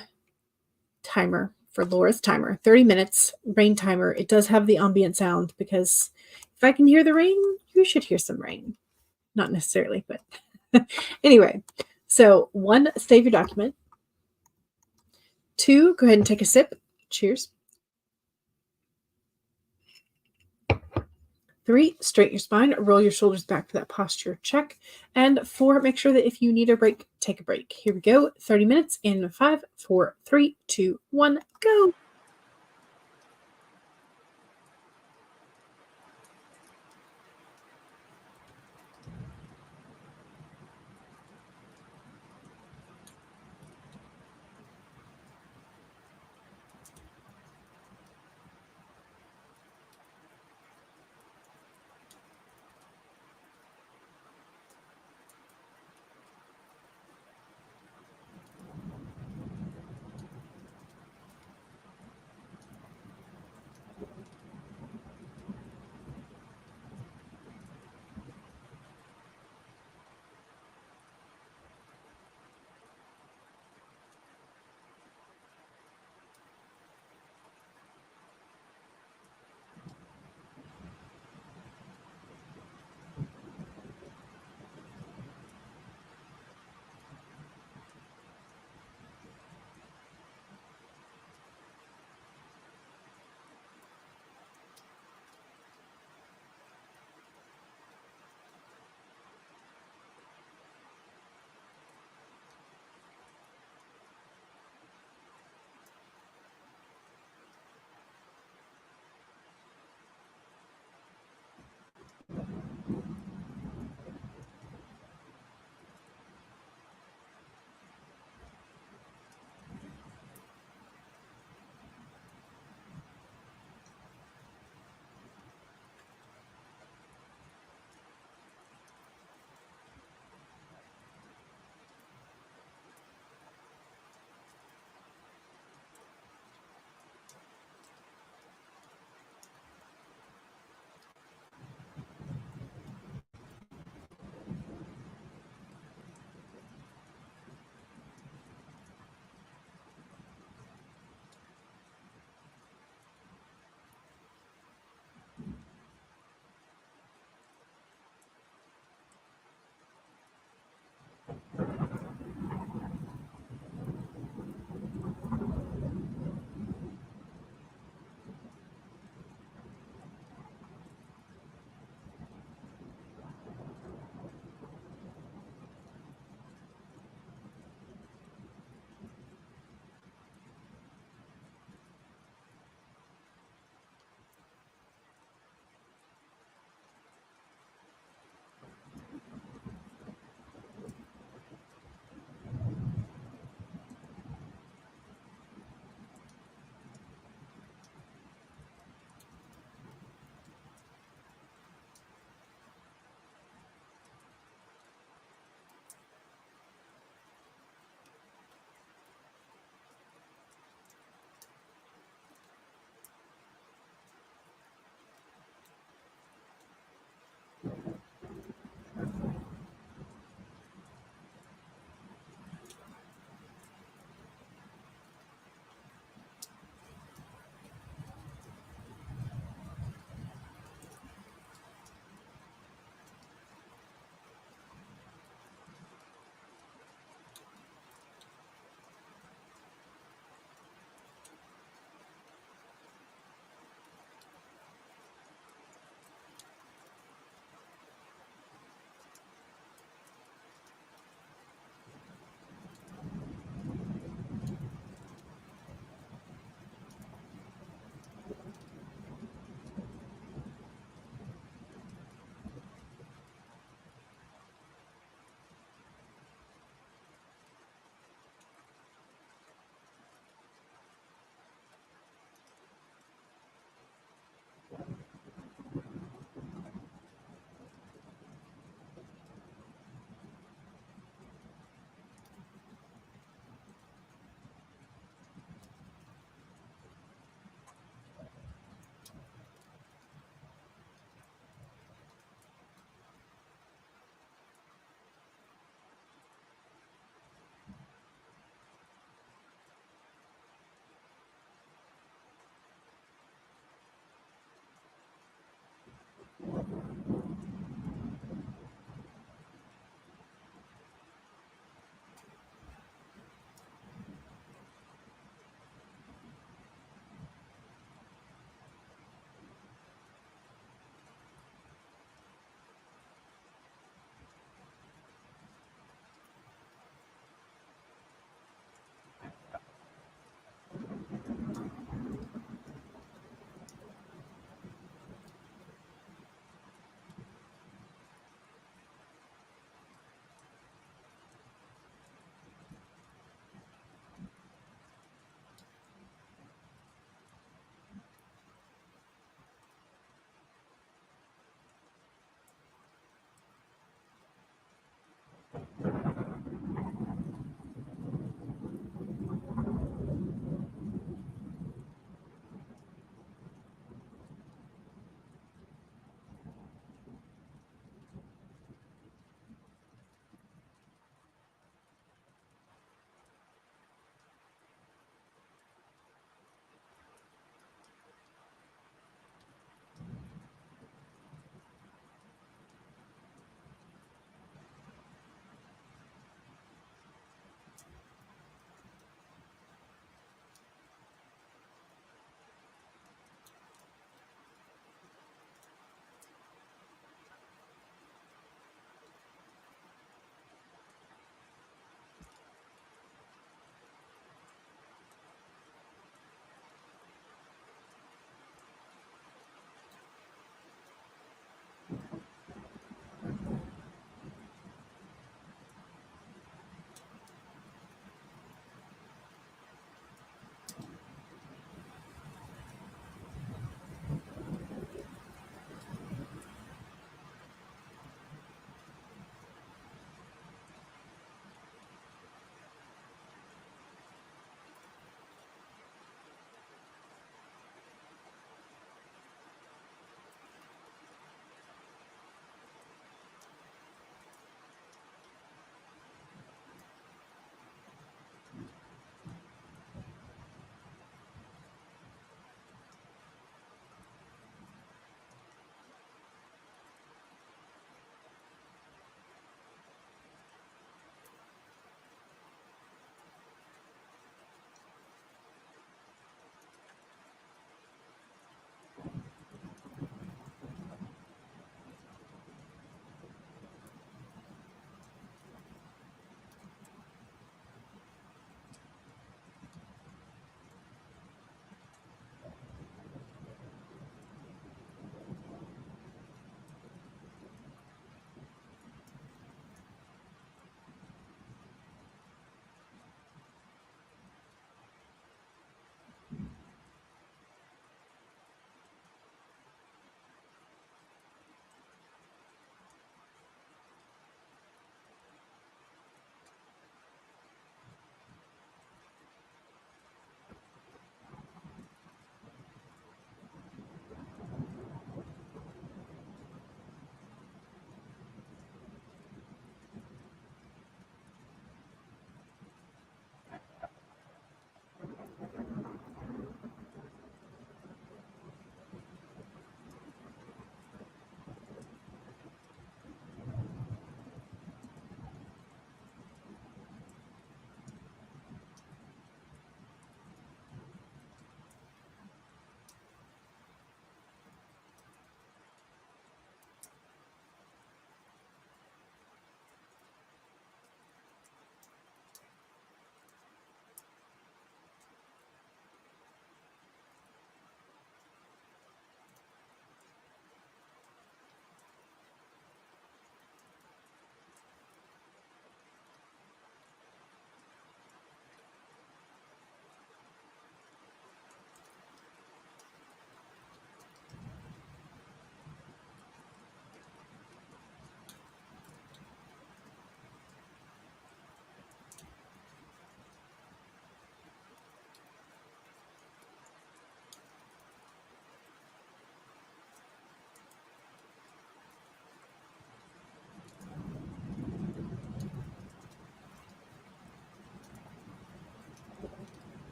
timer for Laura's timer. 30 minutes, rain timer. It does have the ambient sound, because if I can hear the rain, you should hear some rain. Not necessarily, but anyway. So 1, save your document. 2, go ahead and take a sip. Cheers. 3, straighten your spine, roll your shoulders back for that posture check. And 4, make sure that if you need a break, take a break. Here we go. 30 minutes in 5, 4, 3, 2, 1, go.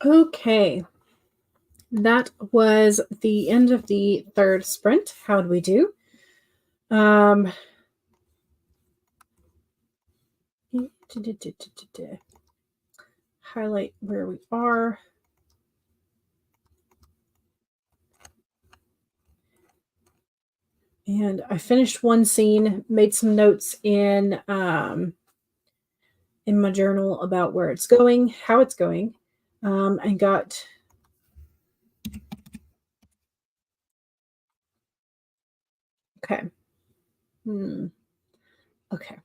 Okay. That was the end of the third sprint. How did we do? Highlight where we are. And I finished one scene, made some notes in my journal about where it's going, how it's going, and got okay. Okay.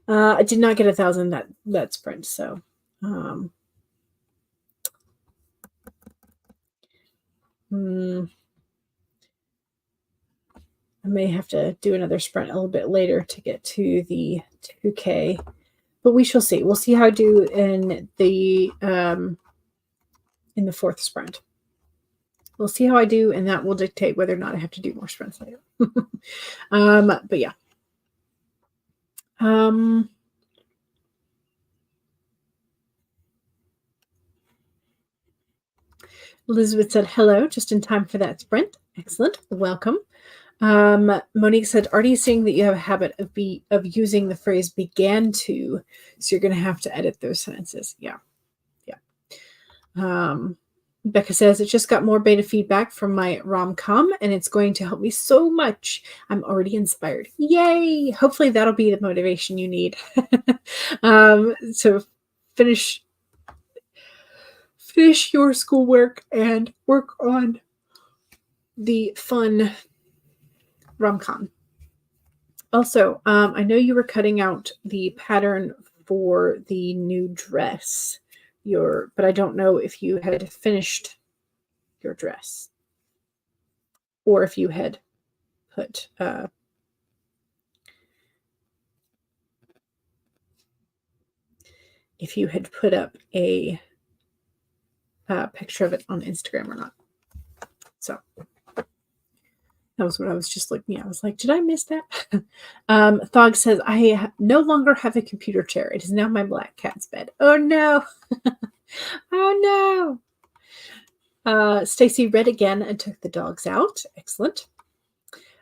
I did not get 1,000 that sprint, so I may have to do another sprint a little bit later to get to the 2K, but we shall see. We'll see how I do in the fourth sprint. We'll see how I do, and that will dictate whether or not I have to do more sprints later. But yeah. Elizabeth said, hello, just in time for that sprint. Excellent. Welcome. Monique said, Artie is saying that you have a habit of using the phrase began to, so you're going to have to edit those sentences. Yeah. Becca says, it just got more beta feedback from my rom-com, and it's going to help me so much. I'm already inspired. Yay! Hopefully that'll be the motivation you need to finish your schoolwork and work on the fun rom-com. Also, I know you were cutting out the pattern for the new dress, but I don't know if you had finished your dress or if you had put up a picture of it on Instagram or not. So that was what I was just looking at. I was like, did I miss that? Thog says, I no longer have a computer chair. It is now my black cat's bed. Oh no. Oh no. Stacy read again and took the dogs out. Excellent.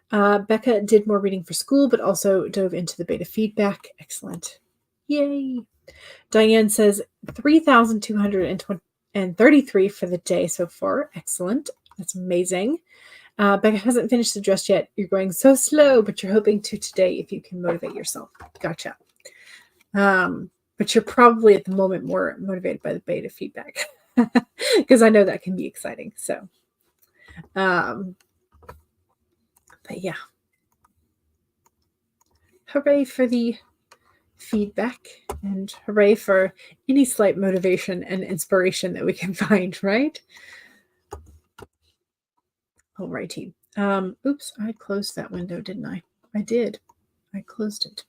Becca did more reading for school, but also dove into the beta feedback. Excellent. Yay. Diane says 3,233 for the day so far. Excellent. That's amazing. Becca hasn't finished the dress yet. You're going so slow, but you're hoping to today if you can motivate yourself. Gotcha. But you're probably at the moment more motivated by the beta feedback because I know that can be exciting. So, but yeah. Hooray for the feedback and hooray for any slight motivation and inspiration that we can find, right? Alrighty. Oops, I closed that window, didn't I? I did. I closed it.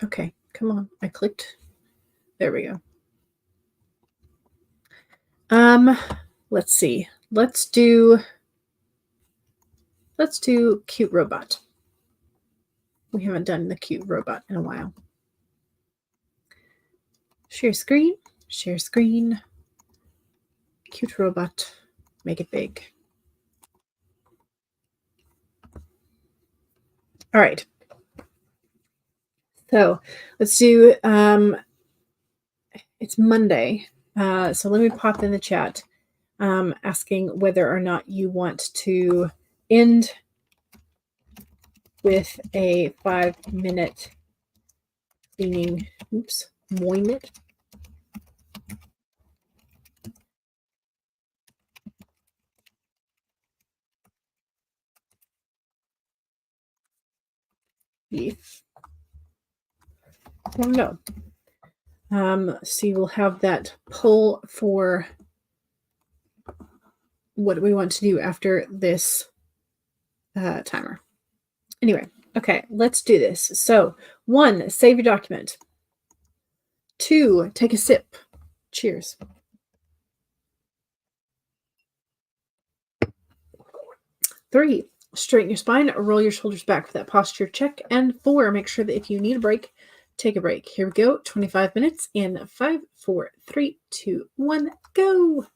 Okay, come on. I clicked. There we go. Let's see. Let's do cute robot. We haven't done the cute robot in a while. Share screen. Share screen. Cute robot. Make it big. All right. So let's do, it's Monday. So let me pop in the chat asking whether or not you want to end with a 5-minute cleaning, moment. I don't know. So you will have that pull for what we want to do after this timer. Anyway, okay, let's do this. So 1, save your document. 2, take a sip. Cheers. 3, straighten your spine, roll your shoulders back for that posture check. And 4, make sure that if you need a break, take a break. Here we go. 25 minutes in 5, 4, 3, 2, 1, go.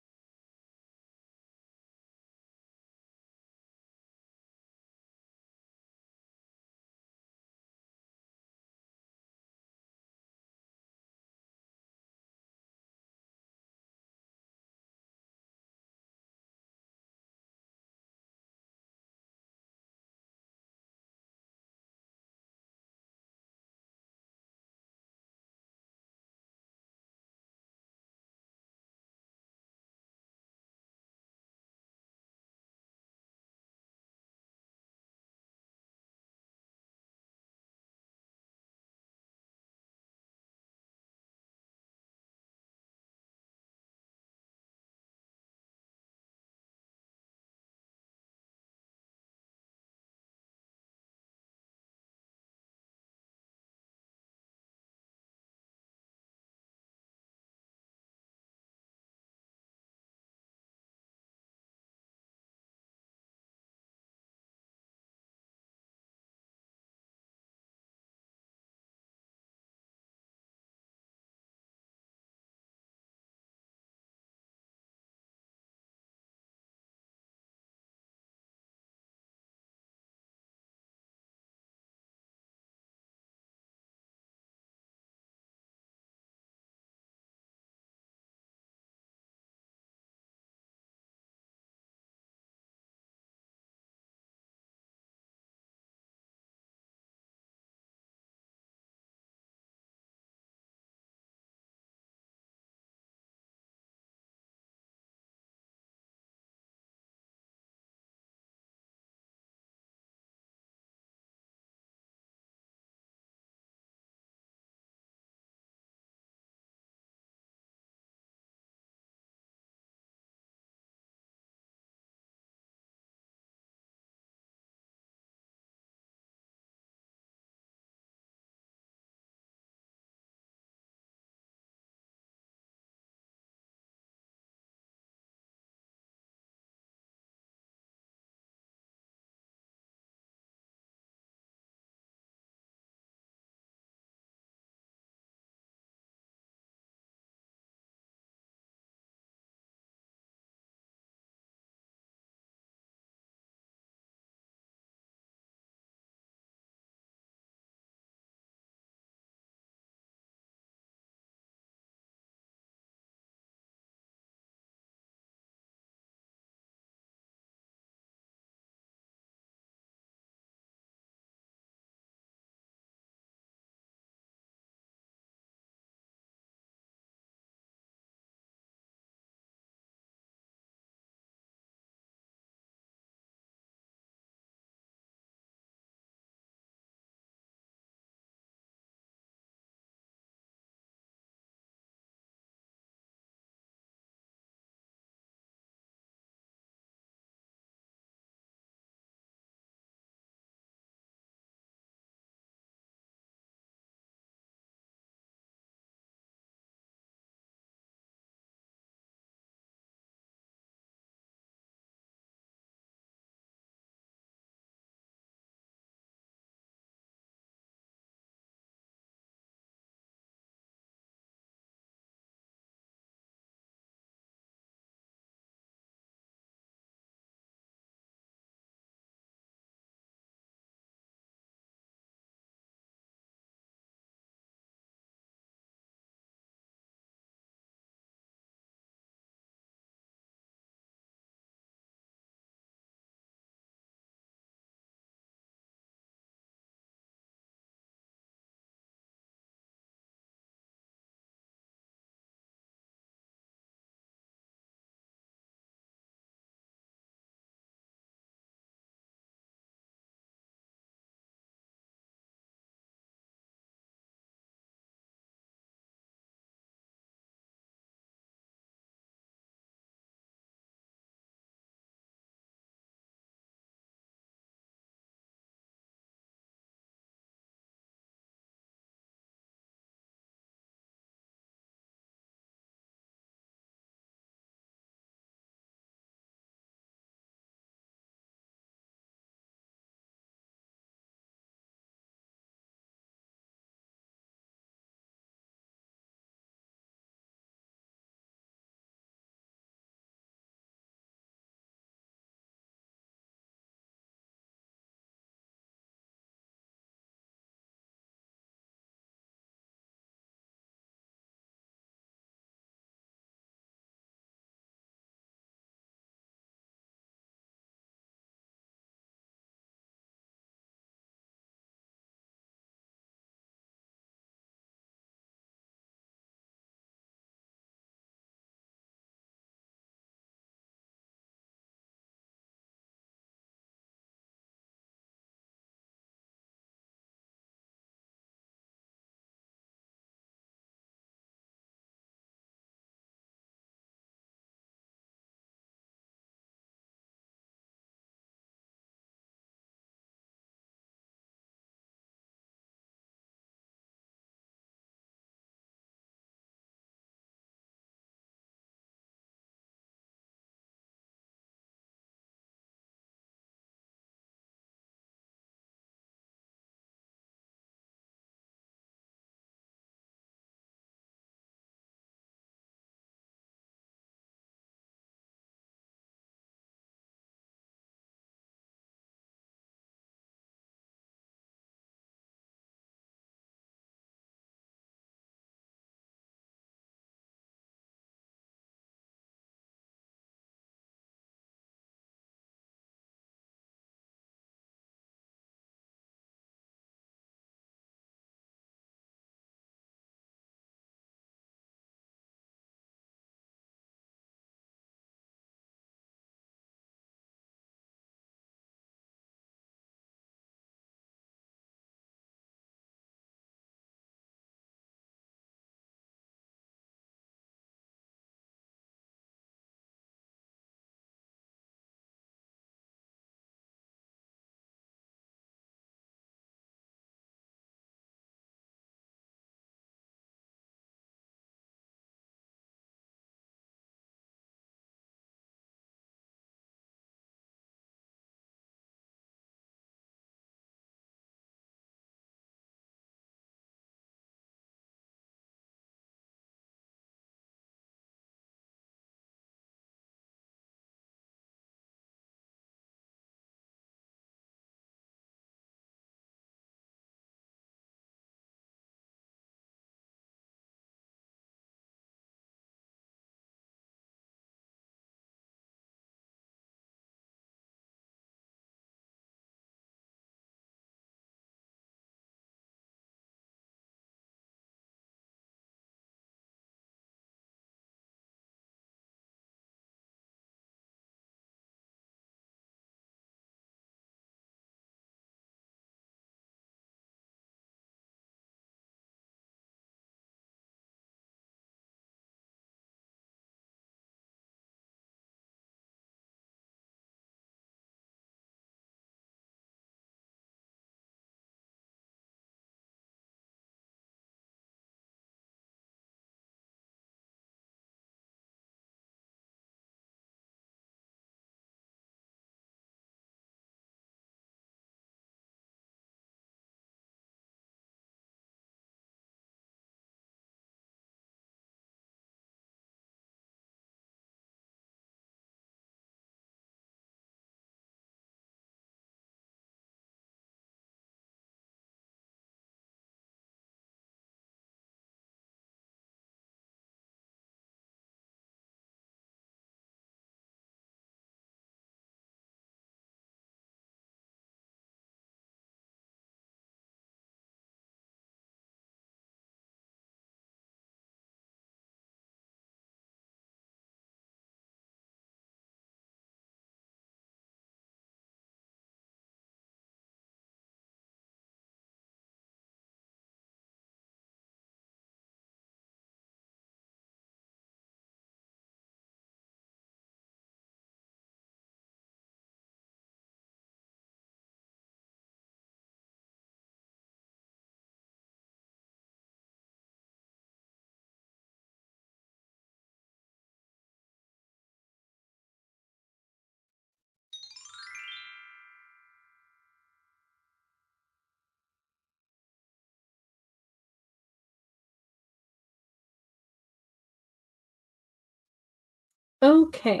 Okay.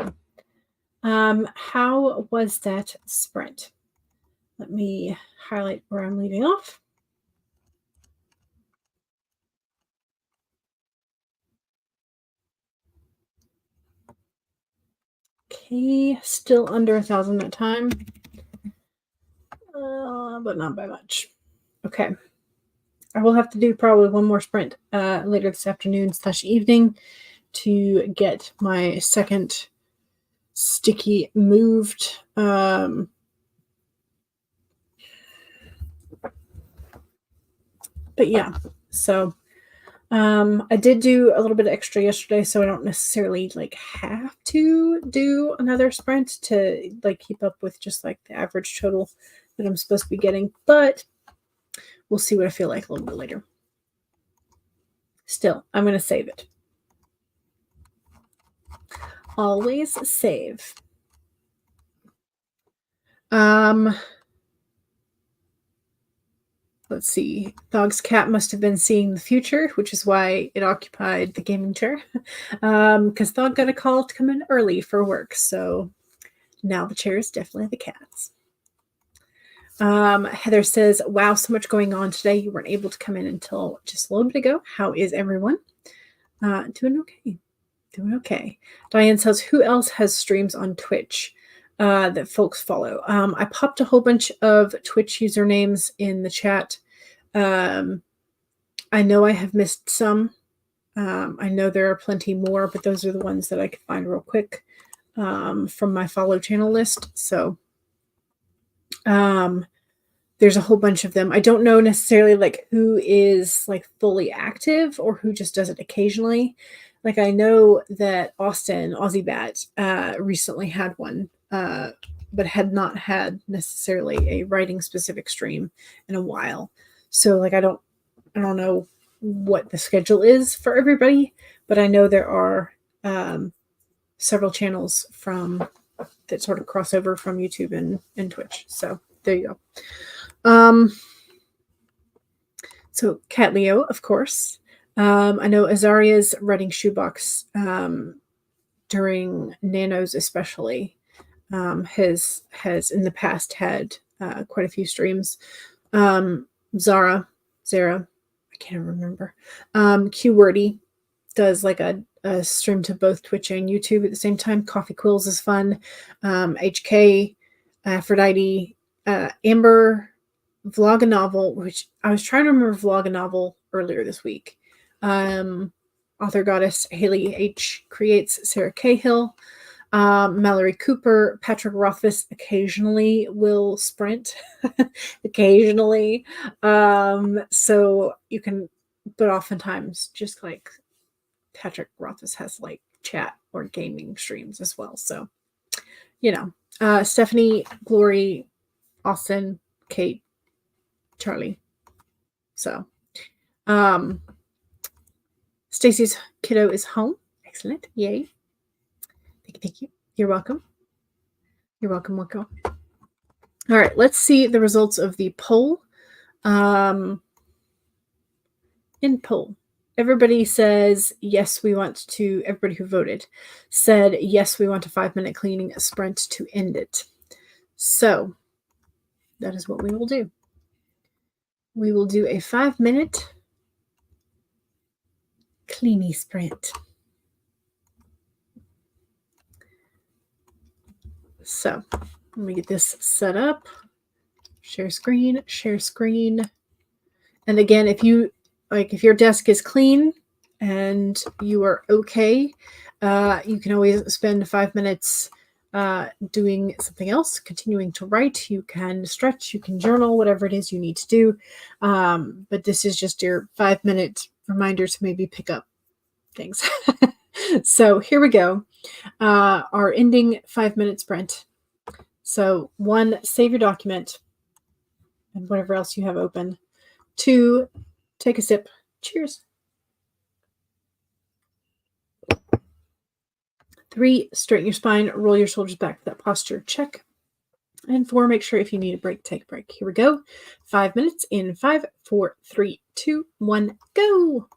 How was that sprint? Let me highlight where I'm leaving off. Okay, still under 1,000 that time, but not by much. Okay. I will have to do probably one more sprint later this afternoon/evening to get my second sticky moved. But yeah, so I did do a little bit extra yesterday, so I don't necessarily like have to do another sprint to like keep up with just like the average total that I'm supposed to be getting, but we'll see what I feel like a little bit later. Still, I'm going to save it. Always save. Let's see. Dog's cat must have been seeing the future, which is why it occupied the gaming chair. Because Dog got a call to come in early for work, so now the chair is definitely the cat's. Heather says, wow, so much going on today. You weren't able to come in until just a little bit ago. How is everyone? Doing okay. Doing okay. Diane says, who else has streams on Twitch that folks follow? I popped a whole bunch of Twitch usernames in the chat. I know I have missed some. I know there are plenty more, but those are the ones that I could find real quick from my follow channel list. So there's a whole bunch of them. I don't know necessarily like who is like fully active or who just does it occasionally. Like I know that Aussie Bat, recently had one, but had not had necessarily a writing specific stream in a while. So like I don't know what the schedule is for everybody, but I know there are several channels from that sort of cross over from YouTube and Twitch. So there you go. So Cat Leo, of course. I know Azaria's writing shoebox during Nanos especially has in the past had quite a few streams. Zara, I can't remember. QWordy does like a stream to both Twitch and YouTube at the same time. Coffee Quills is fun. HK, Aphrodite, Amber, Vlog a Novel, which I was trying to remember Vlog a Novel earlier this week. Author Goddess, Haley H. Creates, Sarah Cahill, Mallory Cooper, Patrick Rothfuss occasionally will sprint. Occasionally. So you can, but oftentimes just like Patrick Rothfuss has like chat or gaming streams as well. So, you know, Stephanie, Glory, Austin, Kate, Charlie. So, Stacy's kiddo is home. Excellent. Yay. Thank you. You're welcome. You're welcome. Welcome. All right. Let's see the results of the poll. In poll, everybody says yes, we want to, everybody who voted said yes, we want a 5-minute cleaning sprint to end it. So that is what we will do. We will do a 5-minute cleaning sprint. So let me get this set up. Share screen, share screen. And again, if you like, if your desk is clean and you are okay, you can always spend 5 minutes doing something else, continuing to write. You can stretch, you can journal, whatever it is you need to do. But this is just your 5-minute reminder to maybe pick up things. So here we go. Our ending 5-minute sprint. So 1, save your document and whatever else you have open. 2, take a sip. Cheers. 3, straighten your spine, roll your shoulders back for that posture. Check. And 4, make sure if you need a break, take a break. Here we go. 5 minutes in 5, 4, 3, 2, 1, go.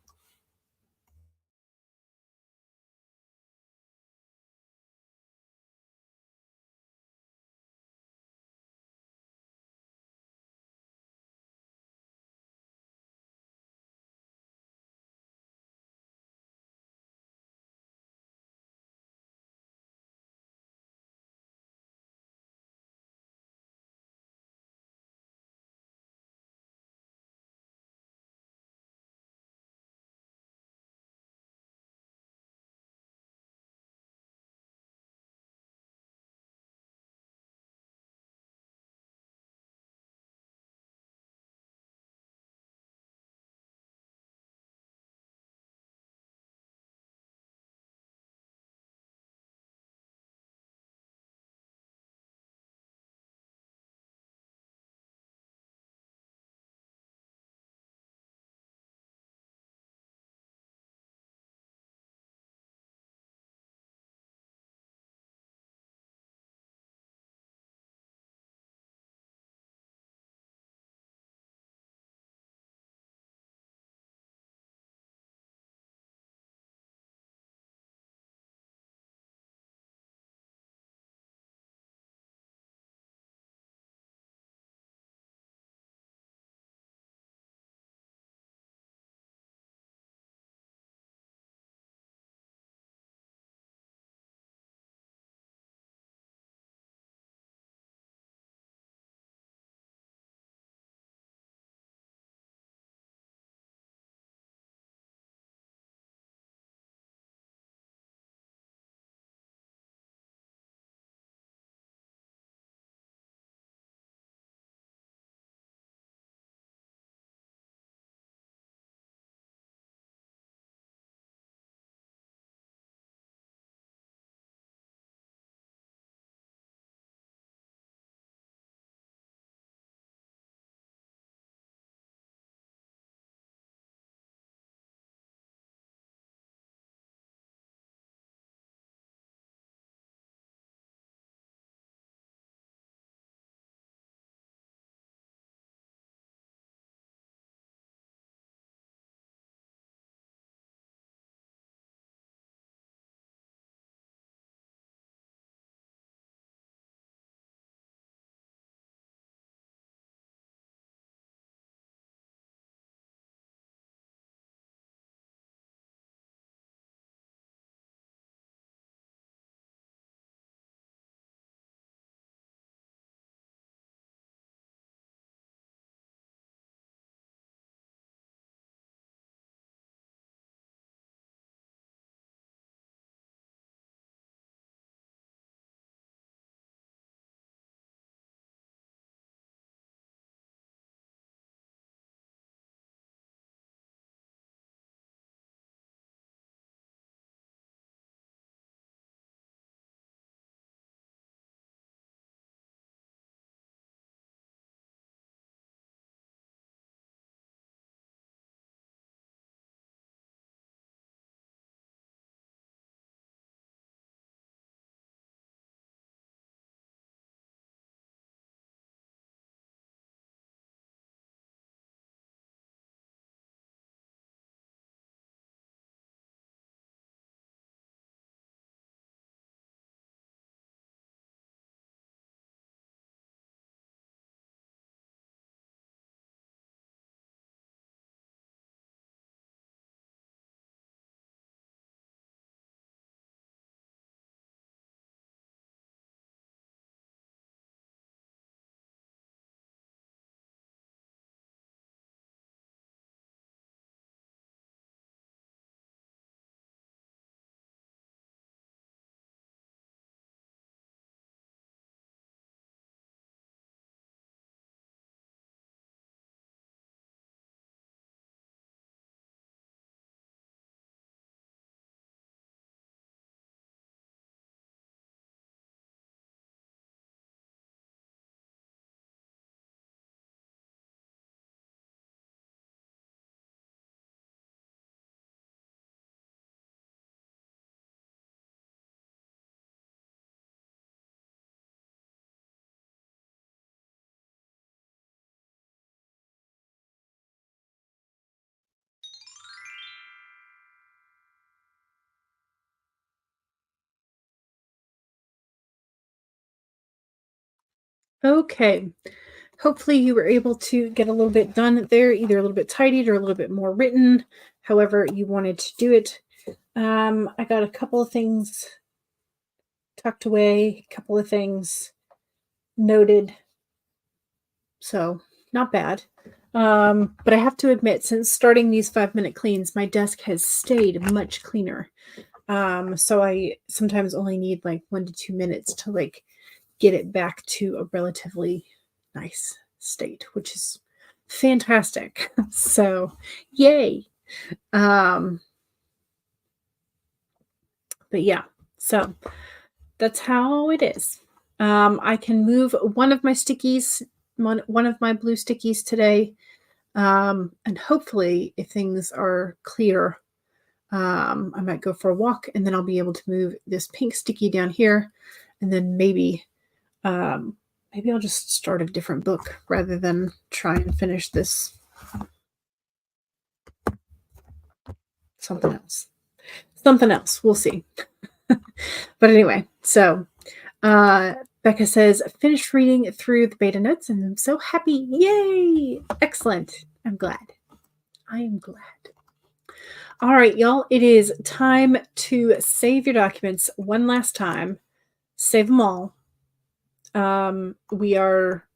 Okay. Hopefully you were able to get a little bit done there, either a little bit tidied or a little bit more written, however you wanted to do it. I got a couple of things tucked away, a couple of things noted. So not bad. But I have to admit, since starting these 5-minute cleans, my desk has stayed much cleaner. So I sometimes only need like 1 to 2 minutes to like get it back to a relatively nice state, which is fantastic. So yay. But yeah, so that's how it is. I can move one of my stickies, one of my blue stickies today. And hopefully if things are clear, I might go for a walk and then I'll be able to move this pink sticky down here. And then maybe I'll just start a different book rather than try and finish this something else. Something else. We'll see. But anyway, so Becca says, finished reading through the beta notes and I'm so happy. Yay! Excellent. I'm glad. I am glad. All right, y'all. It is time to save your documents one last time. Save them all. We are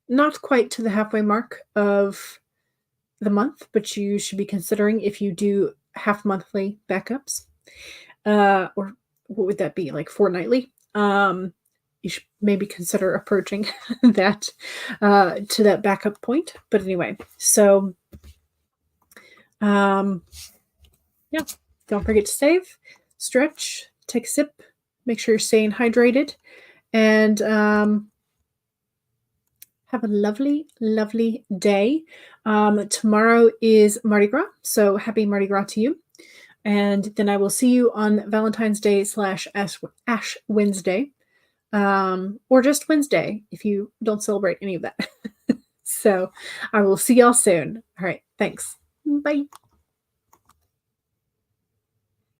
not quite to the halfway mark of the month, but you should be considering if you do half monthly backups, or what would that be, like fortnightly? You should maybe consider approaching that to that backup point. But anyway, so yeah, don't forget to save, stretch, take a sip, make sure you're staying hydrated, and have a lovely, lovely day. Tomorrow is Mardi Gras, so happy Mardi Gras to you. And then I will see you on Valentine's Day / Ash Wednesday, or just Wednesday if you don't celebrate any of that. So I will see y'all soon. All right, thanks. Bye.